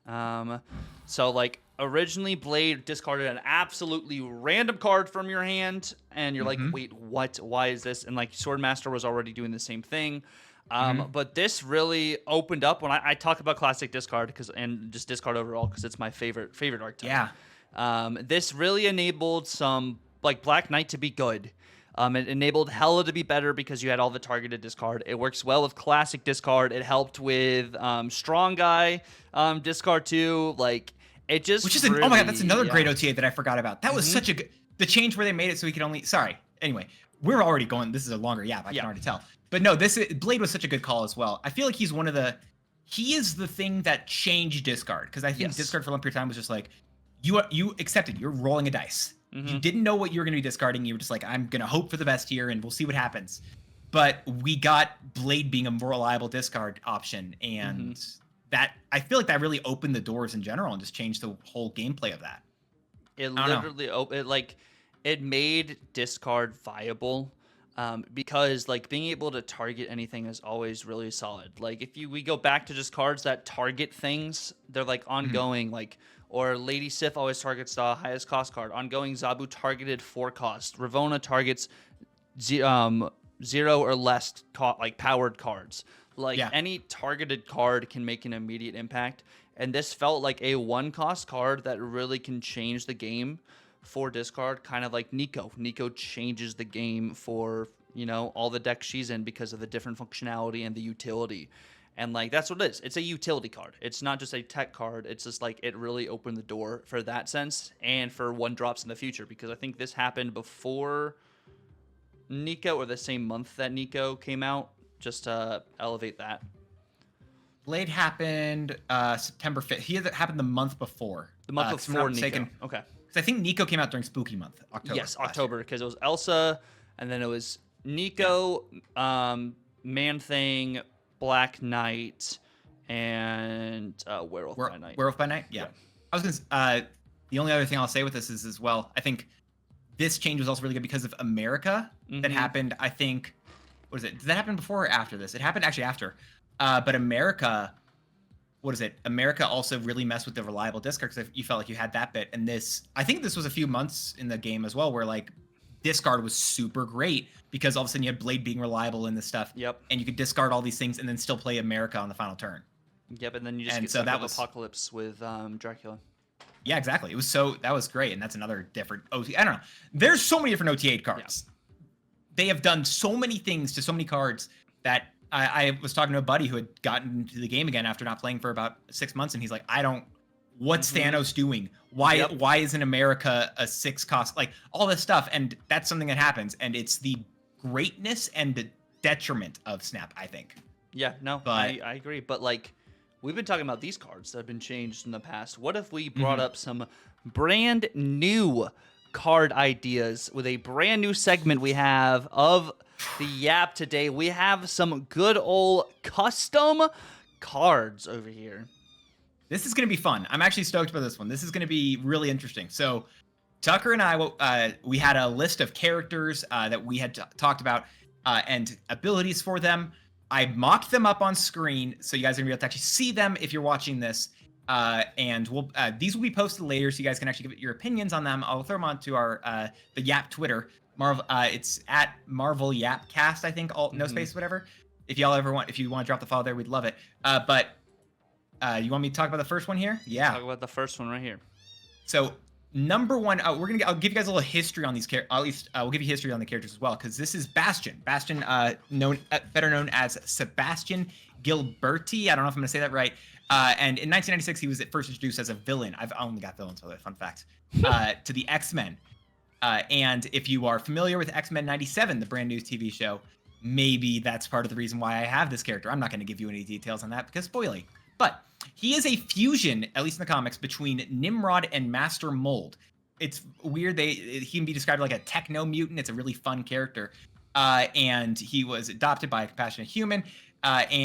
A: So like originally Blade discarded an absolutely random card from your hand, and you're like, wait, what? Why is this? And like Swordmaster was already doing the same thing. But this really opened up when I talk about classic discard and just discard overall because it's my favorite archetype.
B: Yeah.
A: This really enabled some like Black Knight to be good. It enabled Hela to be better because you had all the targeted discard. It works well with classic discard. It helped with Strong Guy discard too. Like it just really,
B: oh my god, that's another great OTA that I forgot about. That was such a good change where they made it so we could only anyway, we're already going. This is a longer yap. I can already tell. But no, Blade was such a good call as well. I feel like he is the thing that changed discard, because I think discard for a long period of time was just like you accepted. You're rolling a dice. You didn't know what you were going to be discarding. You were just like, I'm going to hope for the best here, and we'll see what happens. But we got Blade being a more reliable discard option, and that I feel like that really opened the doors in general and just changed the whole gameplay of that.
A: It literally it made discard viable. Because like being able to target anything is always really solid. Like if we go back to just cards that target things, they're like ongoing, like or Lady Sif always targets the highest cost card. Ongoing Zabu targeted 4 cost. Ravonna targets 0 or less like powered cards. Like any targeted card can make an immediate impact, and this felt like a 1-cost card that really can change the game for discard, kind of like Nico. Nico changes the game for, all the decks she's in because of the different functionality and the utility. And like that's what it is. It's a utility card. It's not just a tech card. It's just like it really opened the door for that sense and for 1-drops in the future, because I think this happened before Nico or the same month that Nico came out, just to elevate that.
B: Blade happened September 5th. It happened the month before.
A: The month before Nico. Okay.
B: I think Nico came out during Spooky Month, October.
A: Yes, October, because it was Elsa, and then it was Nico, Man-Thing, Black Knight, and Werewolf by Night.
B: Werewolf by Night? Yeah. I was gonna. The only other thing I'll say with this is as well, I think this change was also really good because of America. That happened, I think. What is it? Did that happen before or after this? It happened actually after. But America. What is it? America also really messed with the reliable discard because you felt like you had that bit. And I think this was a few months in the game as well, where like discard was super great because all of a sudden you had Blade being reliable in this stuff.
A: Yep.
B: And you could discard all these things and then still play America on the final turn.
A: Yep. And then you just get stuck with Apocalypse with Dracula.
B: Yeah, exactly. That was great, and that's another different OT. I don't know. There's so many different OTA cards. Yeah. They have done so many things to so many cards that I was talking to a buddy who had gotten into the game again after not playing for about 6 months, and he's like, what's Thanos doing? Why isn't America a 6 cost? Like all this stuff, and that's something that happens, and it's the greatness and the detriment of Snap, I think.
A: Yeah, no, I agree, but like we've been talking about these cards that have been changed in the past. What if we brought up some brand new card ideas with a brand new segment we have of the Yap today? We have some good old custom cards over here.
B: This is going to be fun. I'm actually stoked about this one. This is going to be really interesting. So Tucker and I, we had a list of characters that we had talked about and abilities for them. I mocked them up on screen, so you guys are going to be able to actually see them if you're watching this. And these will be posted later, so you guys can actually give your opinions on them. I'll throw them onto our the Yap Twitter. It's at MARVEL YAP cast, I think, no space, whatever. If you want to drop the follow there, we'd love it. But you want me to talk about the first one here? Yeah.
A: Talk about the first one right here.
B: So number one, I'll give you guys a little history on these characters. At least we'll give you history on the characters as well, because this is Bastion. Bastion, better known as Sebastian Gilberti. I don't know if I'm going to say that right. And in 1996, he was at first introduced as a villain. I've only got villains, so fun fact. To the X-Men. And if you are familiar with X-Men 97, the brand new TV show, maybe that's part of the reason why I have this character. I'm not going to give you any details on that because spoiling. But he is a fusion, at least in the comics, between Nimrod and Master Mold. It's weird. He can be described like a techno mutant. It's a really fun character. And he was adopted by a compassionate human. But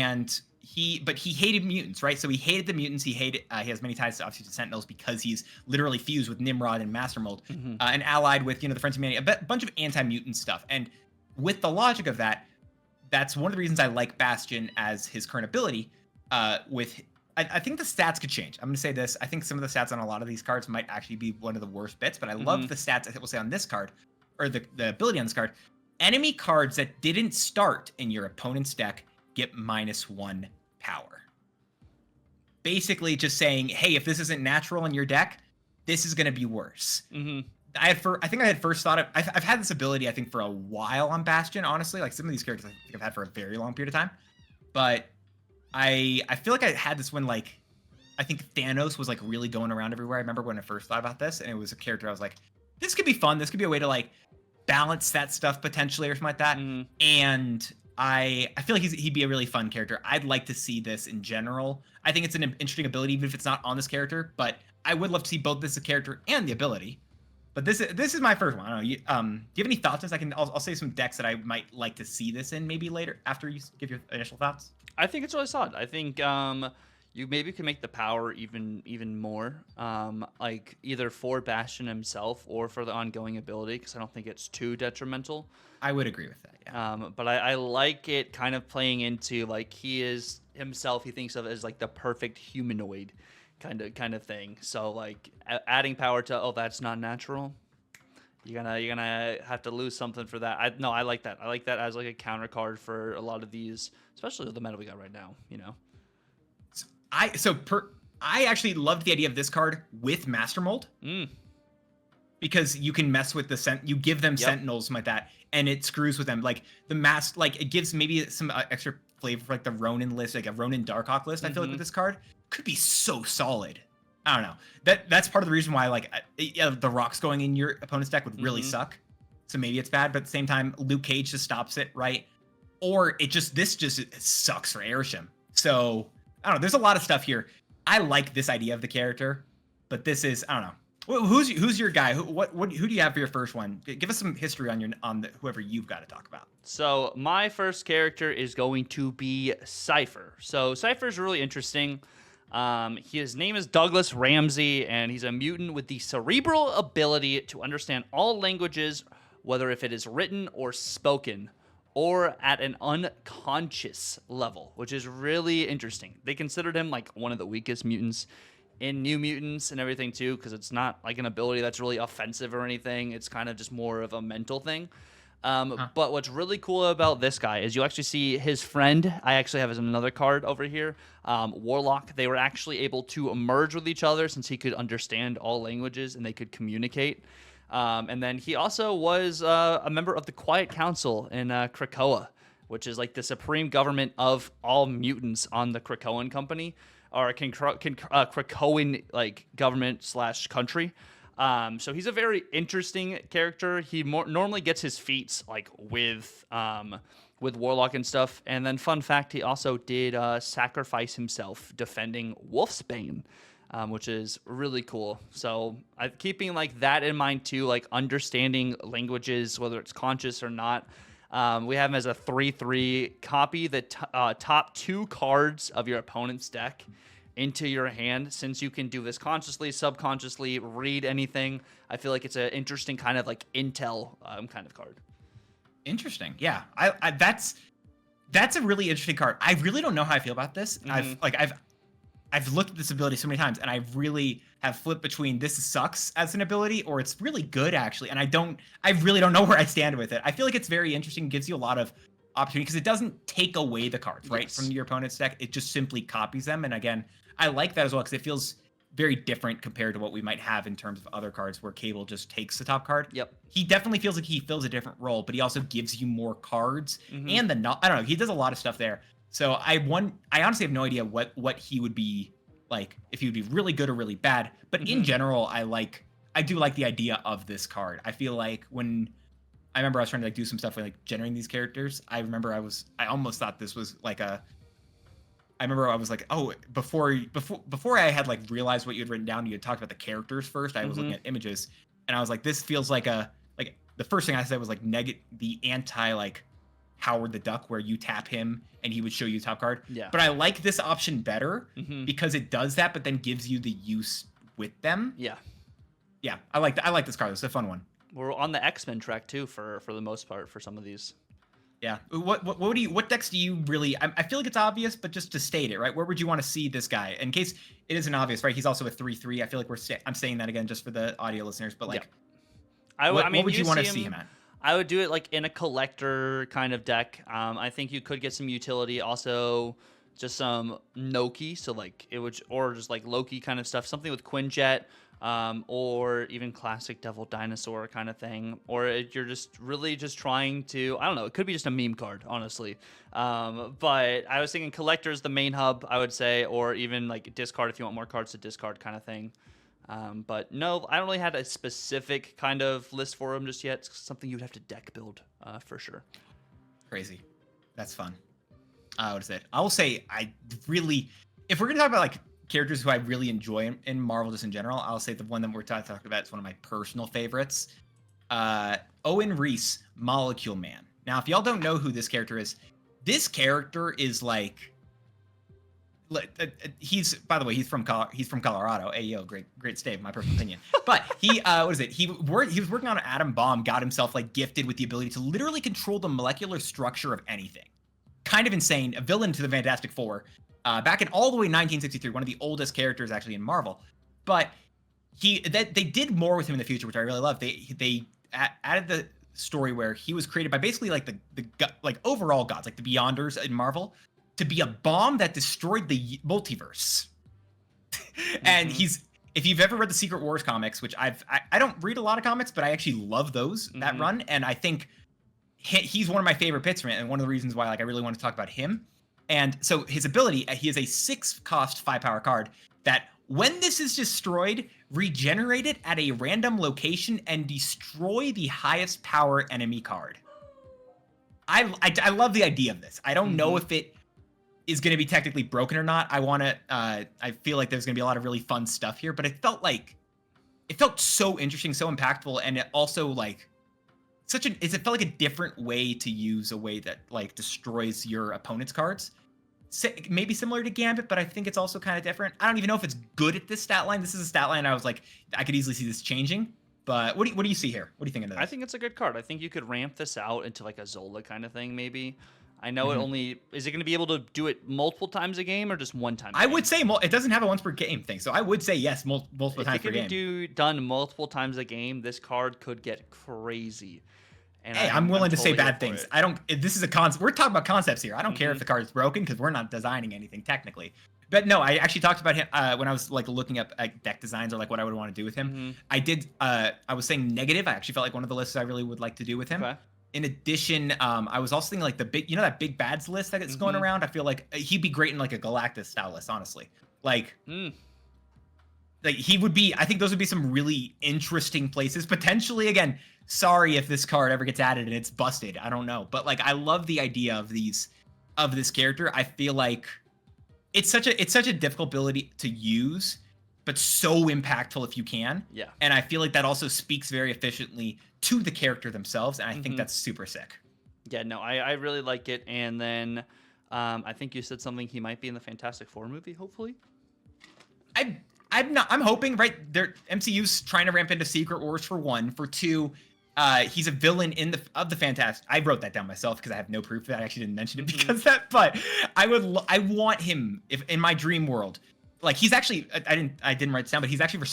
B: he hated mutants, right? So he hated the mutants. He has many ties to, obviously, to Sentinels because he's literally fused with Nimrod and Master Mold, and allied with, the Friends of Humanity, a bunch of anti-mutant stuff. And with the logic of that, that's one of the reasons I like Bastion as his current ability. I think the stats could change. I'm going to say this. I think some of the stats on a lot of these cards might actually be one of the worst bits, but I love the stats, I will say, on this card, or the ability on this card. Enemy cards that didn't start in your opponent's deck get -1 power. Basically just saying, hey, if this isn't natural in your deck, this is going to be worse. I think I had first thought of, I've had this ability, I think, for a while on Bastion, honestly. Like some of these characters I think I've had for a very long period of time. But I feel like I had this when, like, I think Thanos was like really going around everywhere. I remember when I first thought about this, and it was a character I was like, this could be fun. This could be a way to like balance that stuff potentially or something like that. And I feel like he'd be a really fun character. I'd like to see this in general. I think it's an interesting ability, even if it's not on this character. But I would love to see both this character and the ability. But this is my first one. I don't know. Do you have any thoughts on this? I'll say some decks that I might like to see this in maybe later after you give your initial thoughts.
A: I think it's really solid. I think you maybe can make the power even more, like either for Bastion himself or for the ongoing ability, because I don't think it's too detrimental.
B: I would agree with that, yeah.
A: But I like it kind of playing into, like, he is himself, he thinks of it as like the perfect humanoid kind of thing. So like adding power to, oh, that's not natural, you're gonna have to lose something for that. I like that. I like that as like a counter card for a lot of these, especially the meta we got right now,
B: I actually loved the idea of this card with Master Mold. Because you can mess with you give them Sentinels like that, and it screws with them. Like it gives maybe some extra flavor for like the Ronin list, like a Ronin Darkhawk list. I feel like with this card could be so solid. I don't know. That's part of the reason why like the rocks going in your opponent's deck would really suck. So maybe it's bad, but at the same time, Luke Cage just stops it, right? Or it sucks for Airsham. So I don't know. There's a lot of stuff here. I like this idea of the character, but this is, I don't know. Who's your guy? Who do you have for your first one? Give us some history on whoever you've got to talk about.
A: So my first character is going to be Cypher. So Cypher is really interesting. His name is Douglas Ramsey, and he's a mutant with the cerebral ability to understand all languages, whether if it is written or spoken, or at an unconscious level, which is really interesting. They considered him like one of the weakest mutants in New Mutants and everything too, because it's not like an ability that's really offensive or anything. It's kind of just more of a mental thing. But what's really cool about this guy is you actually see his friend. I actually have another card over here. Warlock. They were actually able to merge with each other since he could understand all languages and they could communicate. And then he also was a member of the Quiet Council in Krakoa, which is like the supreme government of all mutants on the Krakoan company, or Krakoan like government / country. So he's a very interesting character. He normally gets his feats like with Warlock and stuff. And then fun fact, he also did sacrifice himself defending Wolfsbane, which is really cool. So keeping like that in mind too, like understanding languages, whether it's conscious or not. We have him as a 3/3 copy the top 2 cards of your opponent's deck into your hand. Since you can do this consciously, subconsciously, read anything, I feel like it's an interesting kind of like intel kind of card.
B: Interesting. Yeah, I that's a really interesting card. I really don't know how I feel about this. I've looked at this ability so many times, and I really have flipped between this sucks as an ability or it's really good actually, and I really don't know where I stand with it. I feel like it's very interesting, gives you a lot of opportunity because it doesn't take away the cards right from your opponent's deck. It just simply copies them, and again, I like that as well because it feels very different compared to what we might have in terms of other cards where Cable just takes the top card.
A: Yep. He
B: definitely feels like he fills a different role, but he also gives you more cards and I don't know, he does a lot of stuff there. So I honestly have no idea what he would be like, if he would be really good or really bad. But in general, I do like the idea of this card. I feel like when I remember I was trying to like do some stuff with like generating these characters, I remember I almost thought this was like I remember I was like, oh, before I had like realized what you had written down, you had talked about the characters first. I was looking at images, and I was like, this feels like the first thing I said was like the anti like Howard the Duck, where you tap him and he would show you the top card.
A: Yeah.
B: But I like this option better because it does that, but then gives you the use with them.
A: Yeah.
B: Yeah, I like this card. It's a fun one.
A: We're on the X-Men track too for the most part for some of these.
B: Yeah. What decks do you really? I feel like it's obvious, but just to state it, right? Where would you want to see this guy? In case it isn't obvious, right? He's also a 3/3. I feel like I'm saying that again just for the audio listeners, but like, what would you want to see him at?
A: I would do it like in a collector kind of deck. I think you could get some utility, also just some Noki, so like it would, or just like Loki kind of stuff, something with Quinjet, or even classic Devil Dinosaur kind of thing, or you're just really just trying to, I don't know, it could be just a meme card, honestly. But I was thinking collector is the main hub, I would say, or even like discard if you want more cards to discard kind of thing. But no, I don't really had a specific kind of list for him just yet. It's something you'd have to deck build for sure.
B: Crazy. That's fun. What is it? I will say if we're going to talk about like characters who I really enjoy in Marvel just in general, I'll say the one that we're talking about is one of my personal favorites. Owen Reese, Molecule Man. Now, if y'all don't know who this character is like, he's, by the way, he's from Colorado. Hey, yo, great state, my personal opinion. But he he was working on an atom bomb, got himself like gifted with the ability to literally control the molecular structure of anything. Kind of insane. A villain to the Fantastic Four, back in all the way 1963, one of the oldest characters actually in Marvel. But they did more with him in the future, which I really love. They added the story where he was created by basically like the like overall gods, like the Beyonders in Marvel, to be a bomb that destroyed the multiverse. And if you've ever read the Secret Wars comics, which I don't read a lot of comics, but I actually love those, that run. And I think he's one of my favorite picks from it. And one of the reasons why like I really want to talk about him. And so his ability, he is a 6-cost 5-power card that when this is destroyed, regenerate it at a random location and destroy the highest power enemy card. I love the idea of this. I don't know if it is going to be technically broken or not. I feel like there's going to be a lot of really fun stuff here, but it felt so interesting, so impactful, and it also like it felt like a different way to use a way that like destroys your opponent's cards. Maybe similar to Gambit, but I think it's also kind of different. I don't even know if it's good at this stat line. This is a stat line I was like, I could easily see this changing. But what do you see here? What do you think of this?
A: I think it's a good card. I think you could ramp this out into like a Zola kind of thing, maybe. I know is it going to be able to do it multiple times a game or just one time?
B: I would say it doesn't have a once per game thing, so I would say yes, multiple times per game.
A: If it can be done multiple times a game, this card could get crazy. And
B: Hey, I'm willing to say
A: totally here
B: bad
A: for
B: things.
A: it.
B: I don't. This is a concept. We're talking about concepts here. I don't care if the card is broken because we're not designing anything technically. But no, I actually talked about him when I was like looking up deck designs or like what I would want to do with him. I did. I was saying negative. I actually felt like one of the lists I really would like to do with him.
A: Okay.
B: In addition, I was also thinking like the big, that big bads list that's going around. I feel like he'd be great in like a Galactus style list, honestly. Like he would be. I think those would be some really interesting places potentially. Again, sorry if this card ever gets added and it's busted. I don't know, but like I love the idea of this character. I feel like it's such a difficult ability to use, but so impactful if you can.
A: Yeah. And
B: I feel like that also speaks very efficiently to the character themselves, and I think that's super sick.
A: Yeah, no, I really like it. And then I think you said something, he might be in the Fantastic Four movie, hopefully.
B: I'm hoping, right? Their MCU's trying to ramp into Secret Wars for one. For two, he's a villain of the Fantastic. I wrote that down myself because I have no proof that I actually didn't mention it because of that. But I want him if in my dream world, like he's actually I didn't write this down, but he's actually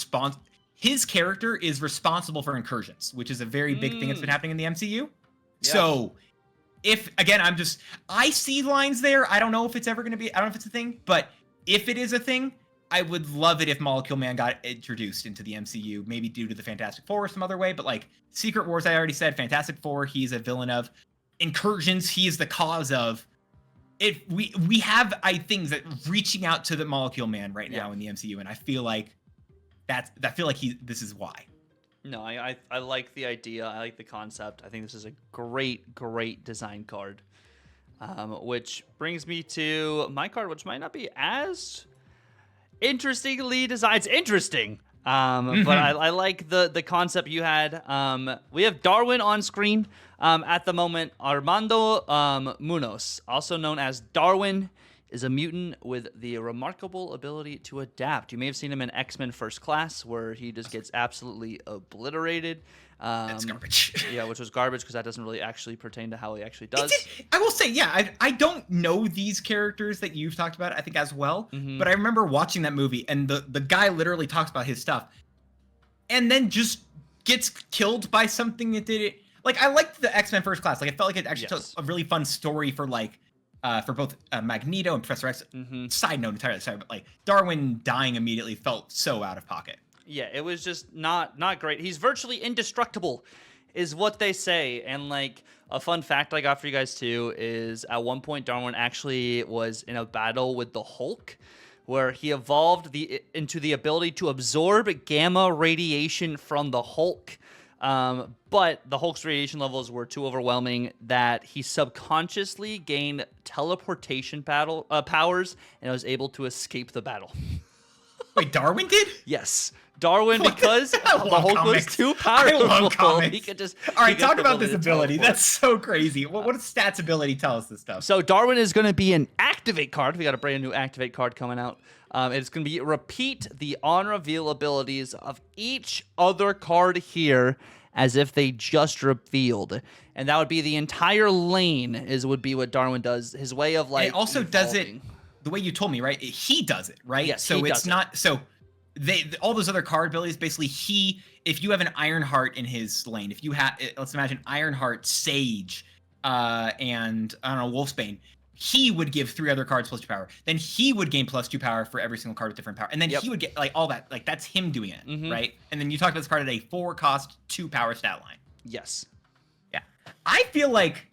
B: his character is responsible for incursions, which is a very big thing that's been happening in the MCU. Yeah. So if again, I see lines there. I don't know if it's ever going to be. I don't know if it's a thing, but if it is a thing, I would love it if Molecule Man got introduced into the MCU, maybe due to the Fantastic Four or some other way. But like Secret Wars, I already said, Fantastic Four, he's a villain of. Incursions, he is the cause of. We have things that reaching out to the Molecule Man right now in the MCU, and I feel like this is why.
A: No, I like the idea. I like the concept. I think this is a great design card. Which brings me to my card, which might not be as interestingly designed. It's interesting. But I like the concept you had. We have Darwin on screen at the moment. Armando Munoz, also known as Darwin, is a mutant with the remarkable ability to adapt. You may have seen him in X-Men First Class, where he just gets absolutely obliterated.
B: That's garbage.
A: Yeah, which was garbage because that doesn't really actually pertain to how he actually does.
B: I will say, yeah, I don't know these characters that you've talked about, I think, as well. But I remember watching that movie, and the guy literally talks about his stuff, and then just gets killed by something that did it. Like, I liked the X-Men First Class. Like, it felt like it actually told a really fun story for, like, for both Magneto and Professor X. Side note entirely, sorry, but, like, Darwin dying immediately felt so out of pocket.
A: Yeah, it was just not great. He's virtually indestructible, is what they say. And like a fun fact I got for you guys too is at one point Darwin actually was in a battle with the Hulk, where he evolved into the ability to absorb gamma radiation from the Hulk. But the Hulk's radiation levels were too overwhelming that he subconsciously gained teleportation powers and was able to escape the battle.
B: Wait, Darwin did?
A: Yes. Darwin, because the Hulk was too powerful.
B: I love comics.
A: He could just.
B: All right, talk about this ability. That's so crazy. What does stats ability tell us this stuff?
A: So Darwin is going to be an activate card. We got a brand new activate card coming out. It's going to be repeat the on reveal abilities of each other card here as if they just revealed, and that would be the entire lane. Would be what Darwin does. His way of like.
B: It also does it the way you told me, right? He does it, right?
A: Yes.
B: So it's not so. All those other card abilities, basically, if you have an Ironheart in his lane, if you have, let's imagine Ironheart, Sage, and I don't know, Wolfsbane, he would give 3 other cards +2 power. Then he would gain +2 power for every single card with different power, and then he would get like all that. Like that's him doing it, right? And then you talk about this card at a 4-cost 2-power stat line.
A: Yes.
B: Yeah, I feel like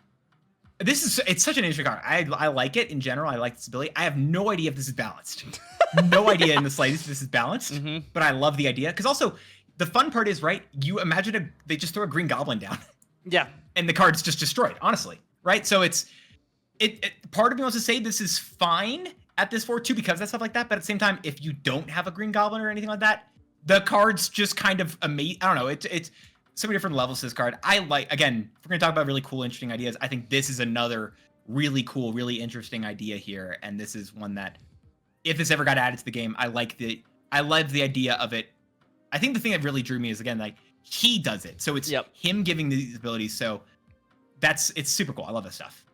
B: it's such an interesting card. I like it in general. I like this ability. I have no idea if this is balanced. No idea in the slightest if this is balanced, but I love the idea. Because also, the fun part is, right, you imagine they just throw a Green Goblin down.
A: Yeah.
B: And the card's just destroyed, honestly, right? So it part of me wants to say this is fine at this 4-2 because of stuff like that, but at the same time, if you don't have a Green Goblin or anything like that, the card's just kind of amazing. I don't know, it's so many different levels to this card. Again, if we're going to talk about really cool, interesting ideas, I think this is another really cool, really interesting idea here, and this is one that, if this ever got added to the game, I love the idea of it. I think the thing that really drew me is, again, like, he does it. So it's him giving these abilities. So it's super cool. I love this stuff.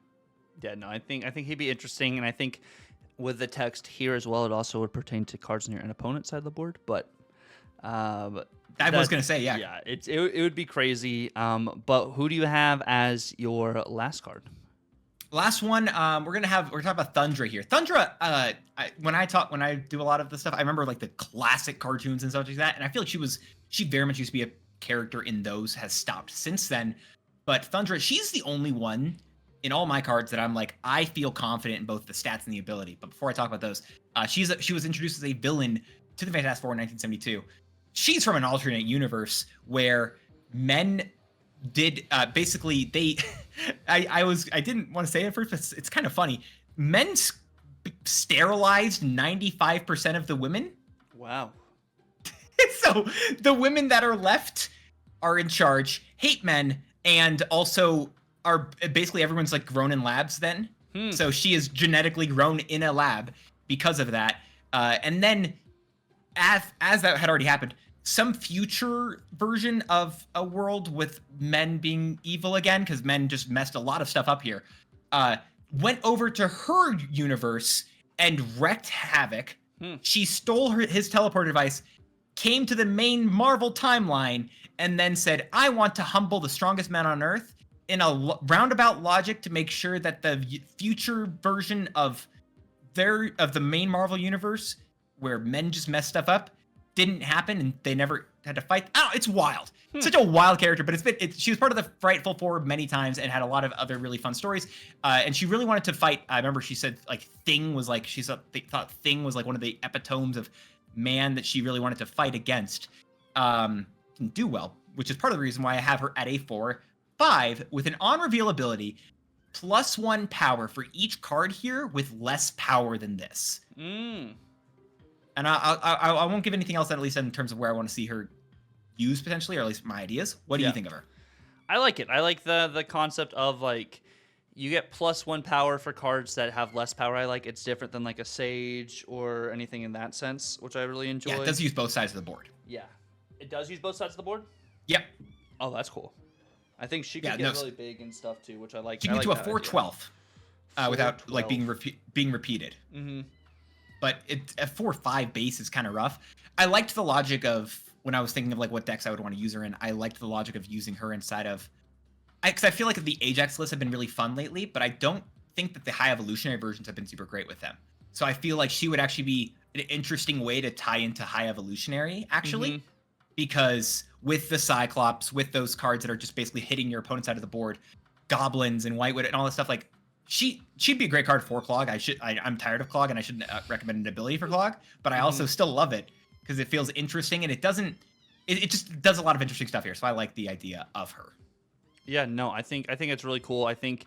A: Yeah, no, I think he'd be interesting, and I think with the text here as well, it also would pertain to cards near an opponent's side of the board. But
B: I was gonna say, yeah.
A: Yeah, it would be crazy. But who do you have as your last card?
B: Last one, we're talking about Thundra here. Thundra, when I do a lot of the stuff, I remember like the classic cartoons and stuff like that, and I feel like she very much used to be a character in those, has stopped since then. But Thundra, she's the only one in all my cards that I'm like, I feel confident in both the stats and the ability. But before I talk about those, she was introduced as a villain to the Fantastic Four in 1972. She's from an alternate universe where men did basically they I didn't want to say it first, but it's kind of funny. Men sterilized 95% of the women.
A: Wow.
B: So the women that are left are in charge, hate men, and also are basically everyone's like grown in labs then. So she is genetically grown in a lab because of that. And then as that had already happened, some future version of a world with men being evil again, because men just messed a lot of stuff up here, went over to her universe and wrecked havoc. She stole his teleporter device, came to the main Marvel timeline, and then said, I want to humble the strongest man on Earth in a roundabout logic to make sure that the future version of the main Marvel universe, where men just messed stuff up, didn't happen, and they never had to fight. Oh, it's wild. Such a wild character, but she was part of the Frightful Four many times and had a lot of other really fun stories. And she really wanted to fight. I remember she said like Thing was like, she thought Thing was like one of the epitomes of man that she really wanted to fight against. Didn't do well, which is part of the reason why I have her at a 4/5 with an on reveal ability, +1 power for each card here with less power than this. And I won't give anything else, at least in terms of where I want to see her used potentially, or at least my ideas. What do you think of her?
A: I like it. I like the concept of like you get +1 power for cards that have less power. I like it's different than like a Sage or anything in that sense, which I really enjoy.
B: Yeah, it does use both sides of the board.
A: Yeah, it does use both sides of the board.
B: Yep.
A: Oh, that's cool. I think she could get really big and stuff too, which I like.
B: She can get to a 4/12 without like being repeated. But a 4/5 base is kind of rough. I liked the logic of when I was thinking of like what decks I would want to use her in. I liked the logic of using her inside of, because I feel like the Ajax lists have been really fun lately, but I don't think that the high evolutionary versions have been super great with them. So I feel like she would actually be an interesting way to tie into high evolutionary, actually, because with the Cyclops, with those cards that are just basically hitting your opponent's side of the board, goblins and Whitewood and all this stuff, like she'd be a great card for Clog. I'm tired of Clog, and I shouldn't recommend an ability for Clog, but I also still love it because it feels interesting, and it just does a lot of interesting stuff here. So I like the idea of her.
A: Yeah, no, I think it's really cool. I think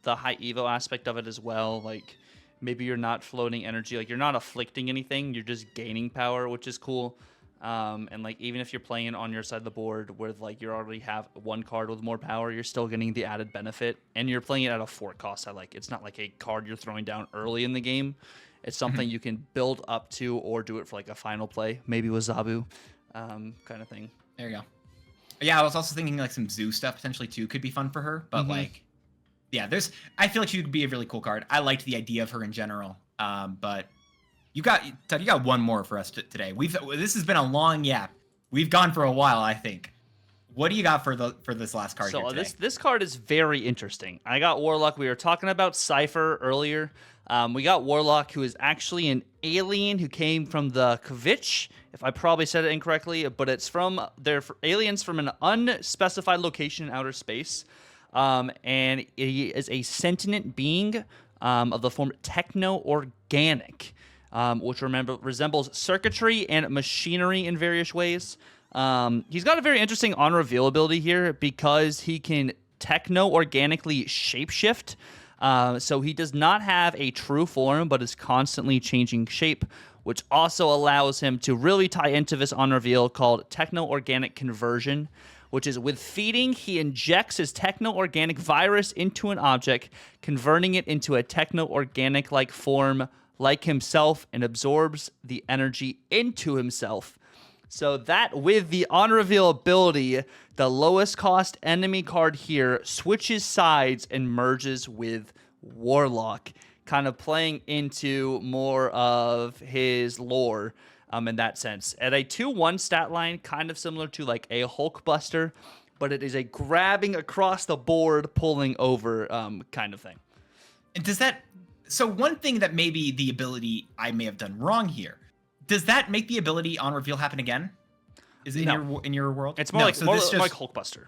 A: the high evo aspect of it as well, like maybe you're not floating energy, like you're not afflicting anything, you're just gaining power, which is cool. And like even if you're playing on your side of the board where like you already have one card with more power, you're still getting the added benefit, and you're playing it at a 4 cost. It's not like a card you're throwing down early in the game. It's something you can build up to or do it for like a final play, maybe with Zabu, kind of thing.
B: There you go. Yeah, I was also thinking like some Zoo stuff potentially too could be fun for her, but like, yeah, I feel like she would be a really cool card. I liked the idea of her in general, but you got one more for us today. This has been a long yap. We've gone for a while, I think. What do you got for this last card here today?
A: This card is very interesting. I got Warlock. We were talking about Cypher earlier. We got Warlock, who is actually an alien who came from the Kvitch, if I probably said it incorrectly, but they're aliens from an unspecified location in outer space. And he is a sentient being of the form techno-organic, which resembles circuitry and machinery in various ways. He's got a very interesting on-reveal ability here because he can techno-organically shapeshift. So he does not have a true form, but is constantly changing shape, which also allows him to really tie into this on-reveal called techno-organic conversion, which is with feeding, he injects his techno-organic virus into an object, converting it into a techno-organic-like form like himself, and absorbs the energy into himself. So that, with the on-reveal ability, the lowest cost enemy card here switches sides and merges with Warlock, kind of playing into more of his lore. in that sense. At a 2-1 stat line, kind of similar to like a Hulk Buster, but it is a grabbing across the board, pulling over kind of thing.
B: And does that... So one thing that maybe the ability I may have done wrong here, does that make the ability on reveal happen again? Is it in your world?
A: It's more more like Hulk Buster.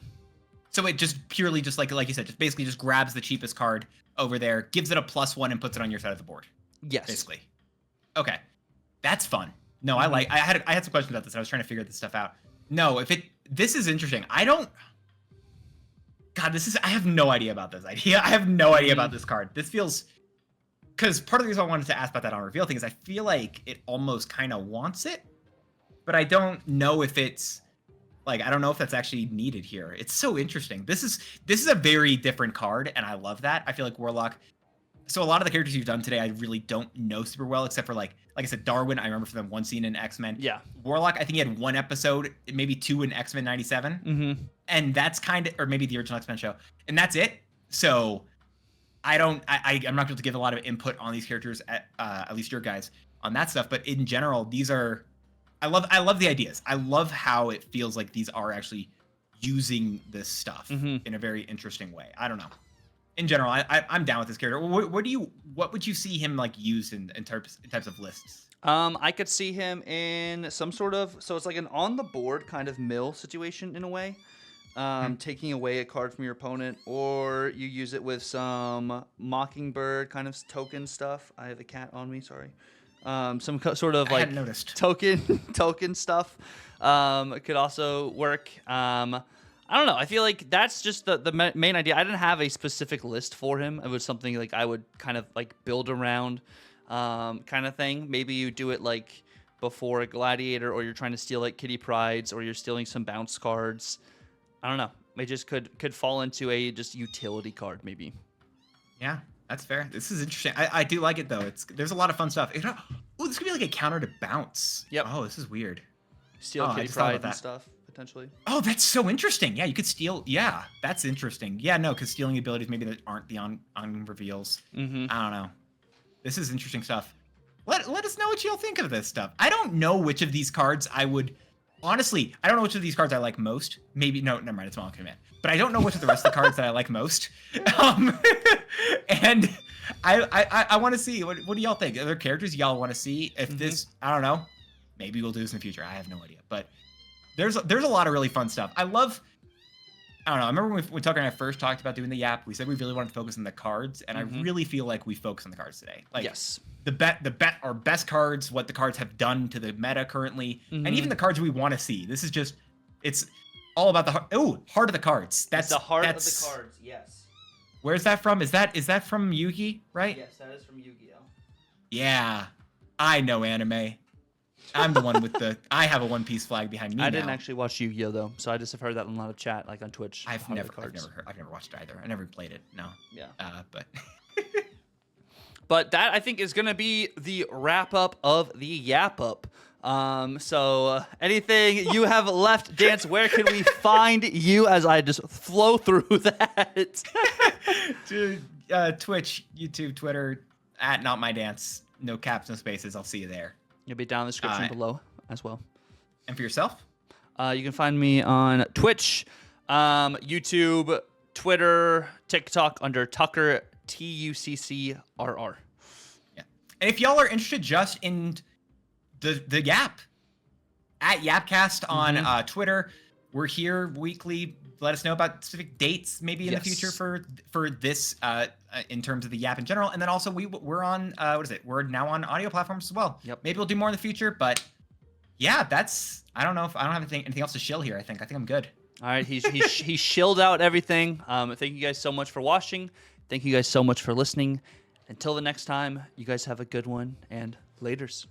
B: So it just purely just like you said, just basically just grabs the cheapest card over there, gives it a +1 and puts it on your side of the board.
A: Yes.
B: Basically. Okay. That's fun. No, I had some questions about this. I was trying to figure this stuff out. No, this is interesting. I have no idea about this idea. I have no idea about this card. This feels, because part of the reason I wanted to ask about that on reveal thing is I feel like it almost kind of wants it, but I don't know if it's like, I don't know if that's actually needed here. It's so interesting. This is a very different card, and I love that. I feel like Warlock. So a lot of the characters you've done today, I really don't know super well, except for like I said, Darwin. I remember from them one scene in X-Men.
A: Yeah.
B: Warlock, I think he had one episode, maybe 2 in X-Men '97, and that's kind of, or maybe the original X-Men show, and that's it. So I'm not going to give a lot of input on these characters, at least your guys, on that stuff. But in general, these are, I love the ideas. I love how it feels like these are actually using this stuff in a very interesting way. I don't know. In general, I'm down with this character. What would you see him like used in types of lists?
A: I could see him in some sort of, so it's like an on the board kind of mill situation in a way. Taking away a card from your opponent, or you use it with some Mockingbird kind of token stuff. I have a cat on me, sorry. Some sort of like token stuff could also work. I don't know. I feel like that's just the main idea. I didn't have a specific list for him. It was something like I would kind of like build around kind of thing. Maybe you do it like before a Gladiator, or you're trying to steal like Kitty Prides, or you're stealing some bounce cards. I don't know. It just could fall into a just utility card maybe.
B: Yeah, that's fair. This is interesting. I do like it though. There's a lot of fun stuff. Oh, this could be like a counter to bounce.
A: Yep.
B: Oh, this is weird.
A: Steal Kitty Pride and stuff. Potentially.
B: Oh, that's so interesting. Yeah, you could steal. Yeah, that's interesting. Yeah, no, because stealing abilities maybe that aren't the on reveals. I don't know. This is interesting stuff. Let us know what y'all think of this stuff. I don't know which of these cards I would. Honestly, I don't know which of these cards I like most. Maybe no, never mind. It's Malcolm Command. But I don't know which of the rest of the cards that I like most. And I want to see what do y'all think? Are there characters y'all want to see? If this, I don't know. Maybe we'll do this in the future. I have no idea, but. There's a lot of really fun stuff. I don't know. I remember when Tucker and I first talked about doing the Yap, we said we really wanted to focus on the cards, and I really feel like we focus on the cards today. Like, yes, our best cards, what the cards have done to the meta currently, and even the cards we want to see. This is just, it's all about the heart of the cards. That's the heart of the cards. Yes. Where's that from? Is that from Yu-Gi, right?
A: Yes, that is from Yu-Gi-Oh.
B: Yeah, I know anime. I'm the one with I have a One Piece flag behind me.
A: I didn't actually watch Yu-Gi-Oh though, so I just have heard that in a lot of chat, like on Twitch.
B: I've never watched it either. I never played it. No.
A: Yeah.
B: But.
A: But that I think is gonna be the wrap up of the Yap Up. So anything you have left, Dance? Where can we find you as I just flow through that?
B: Twitch, YouTube, Twitter, at notmydance. No caps, no spaces. I'll see you there.
A: You'll be down in the description below as well.
B: And for yourself?
A: You can find me on Twitch, YouTube, Twitter, TikTok under Tucker, TUCCRR.
B: Yeah. And if y'all are interested just in the Yap, at Yapcast on Twitter, we're here weekly. Let us know about specific dates maybe in the future for this in terms of the Yap in general. And then also we're on we're now on audio platforms as well. Yep. Maybe we'll do more in the future, but yeah, I don't know if I don't have anything else to shill here. I think I'm good.
A: All right, he's shilled out everything. Thank you guys so much for watching. Thank you guys so much for listening. Until the next time, you guys have a good one, and laters.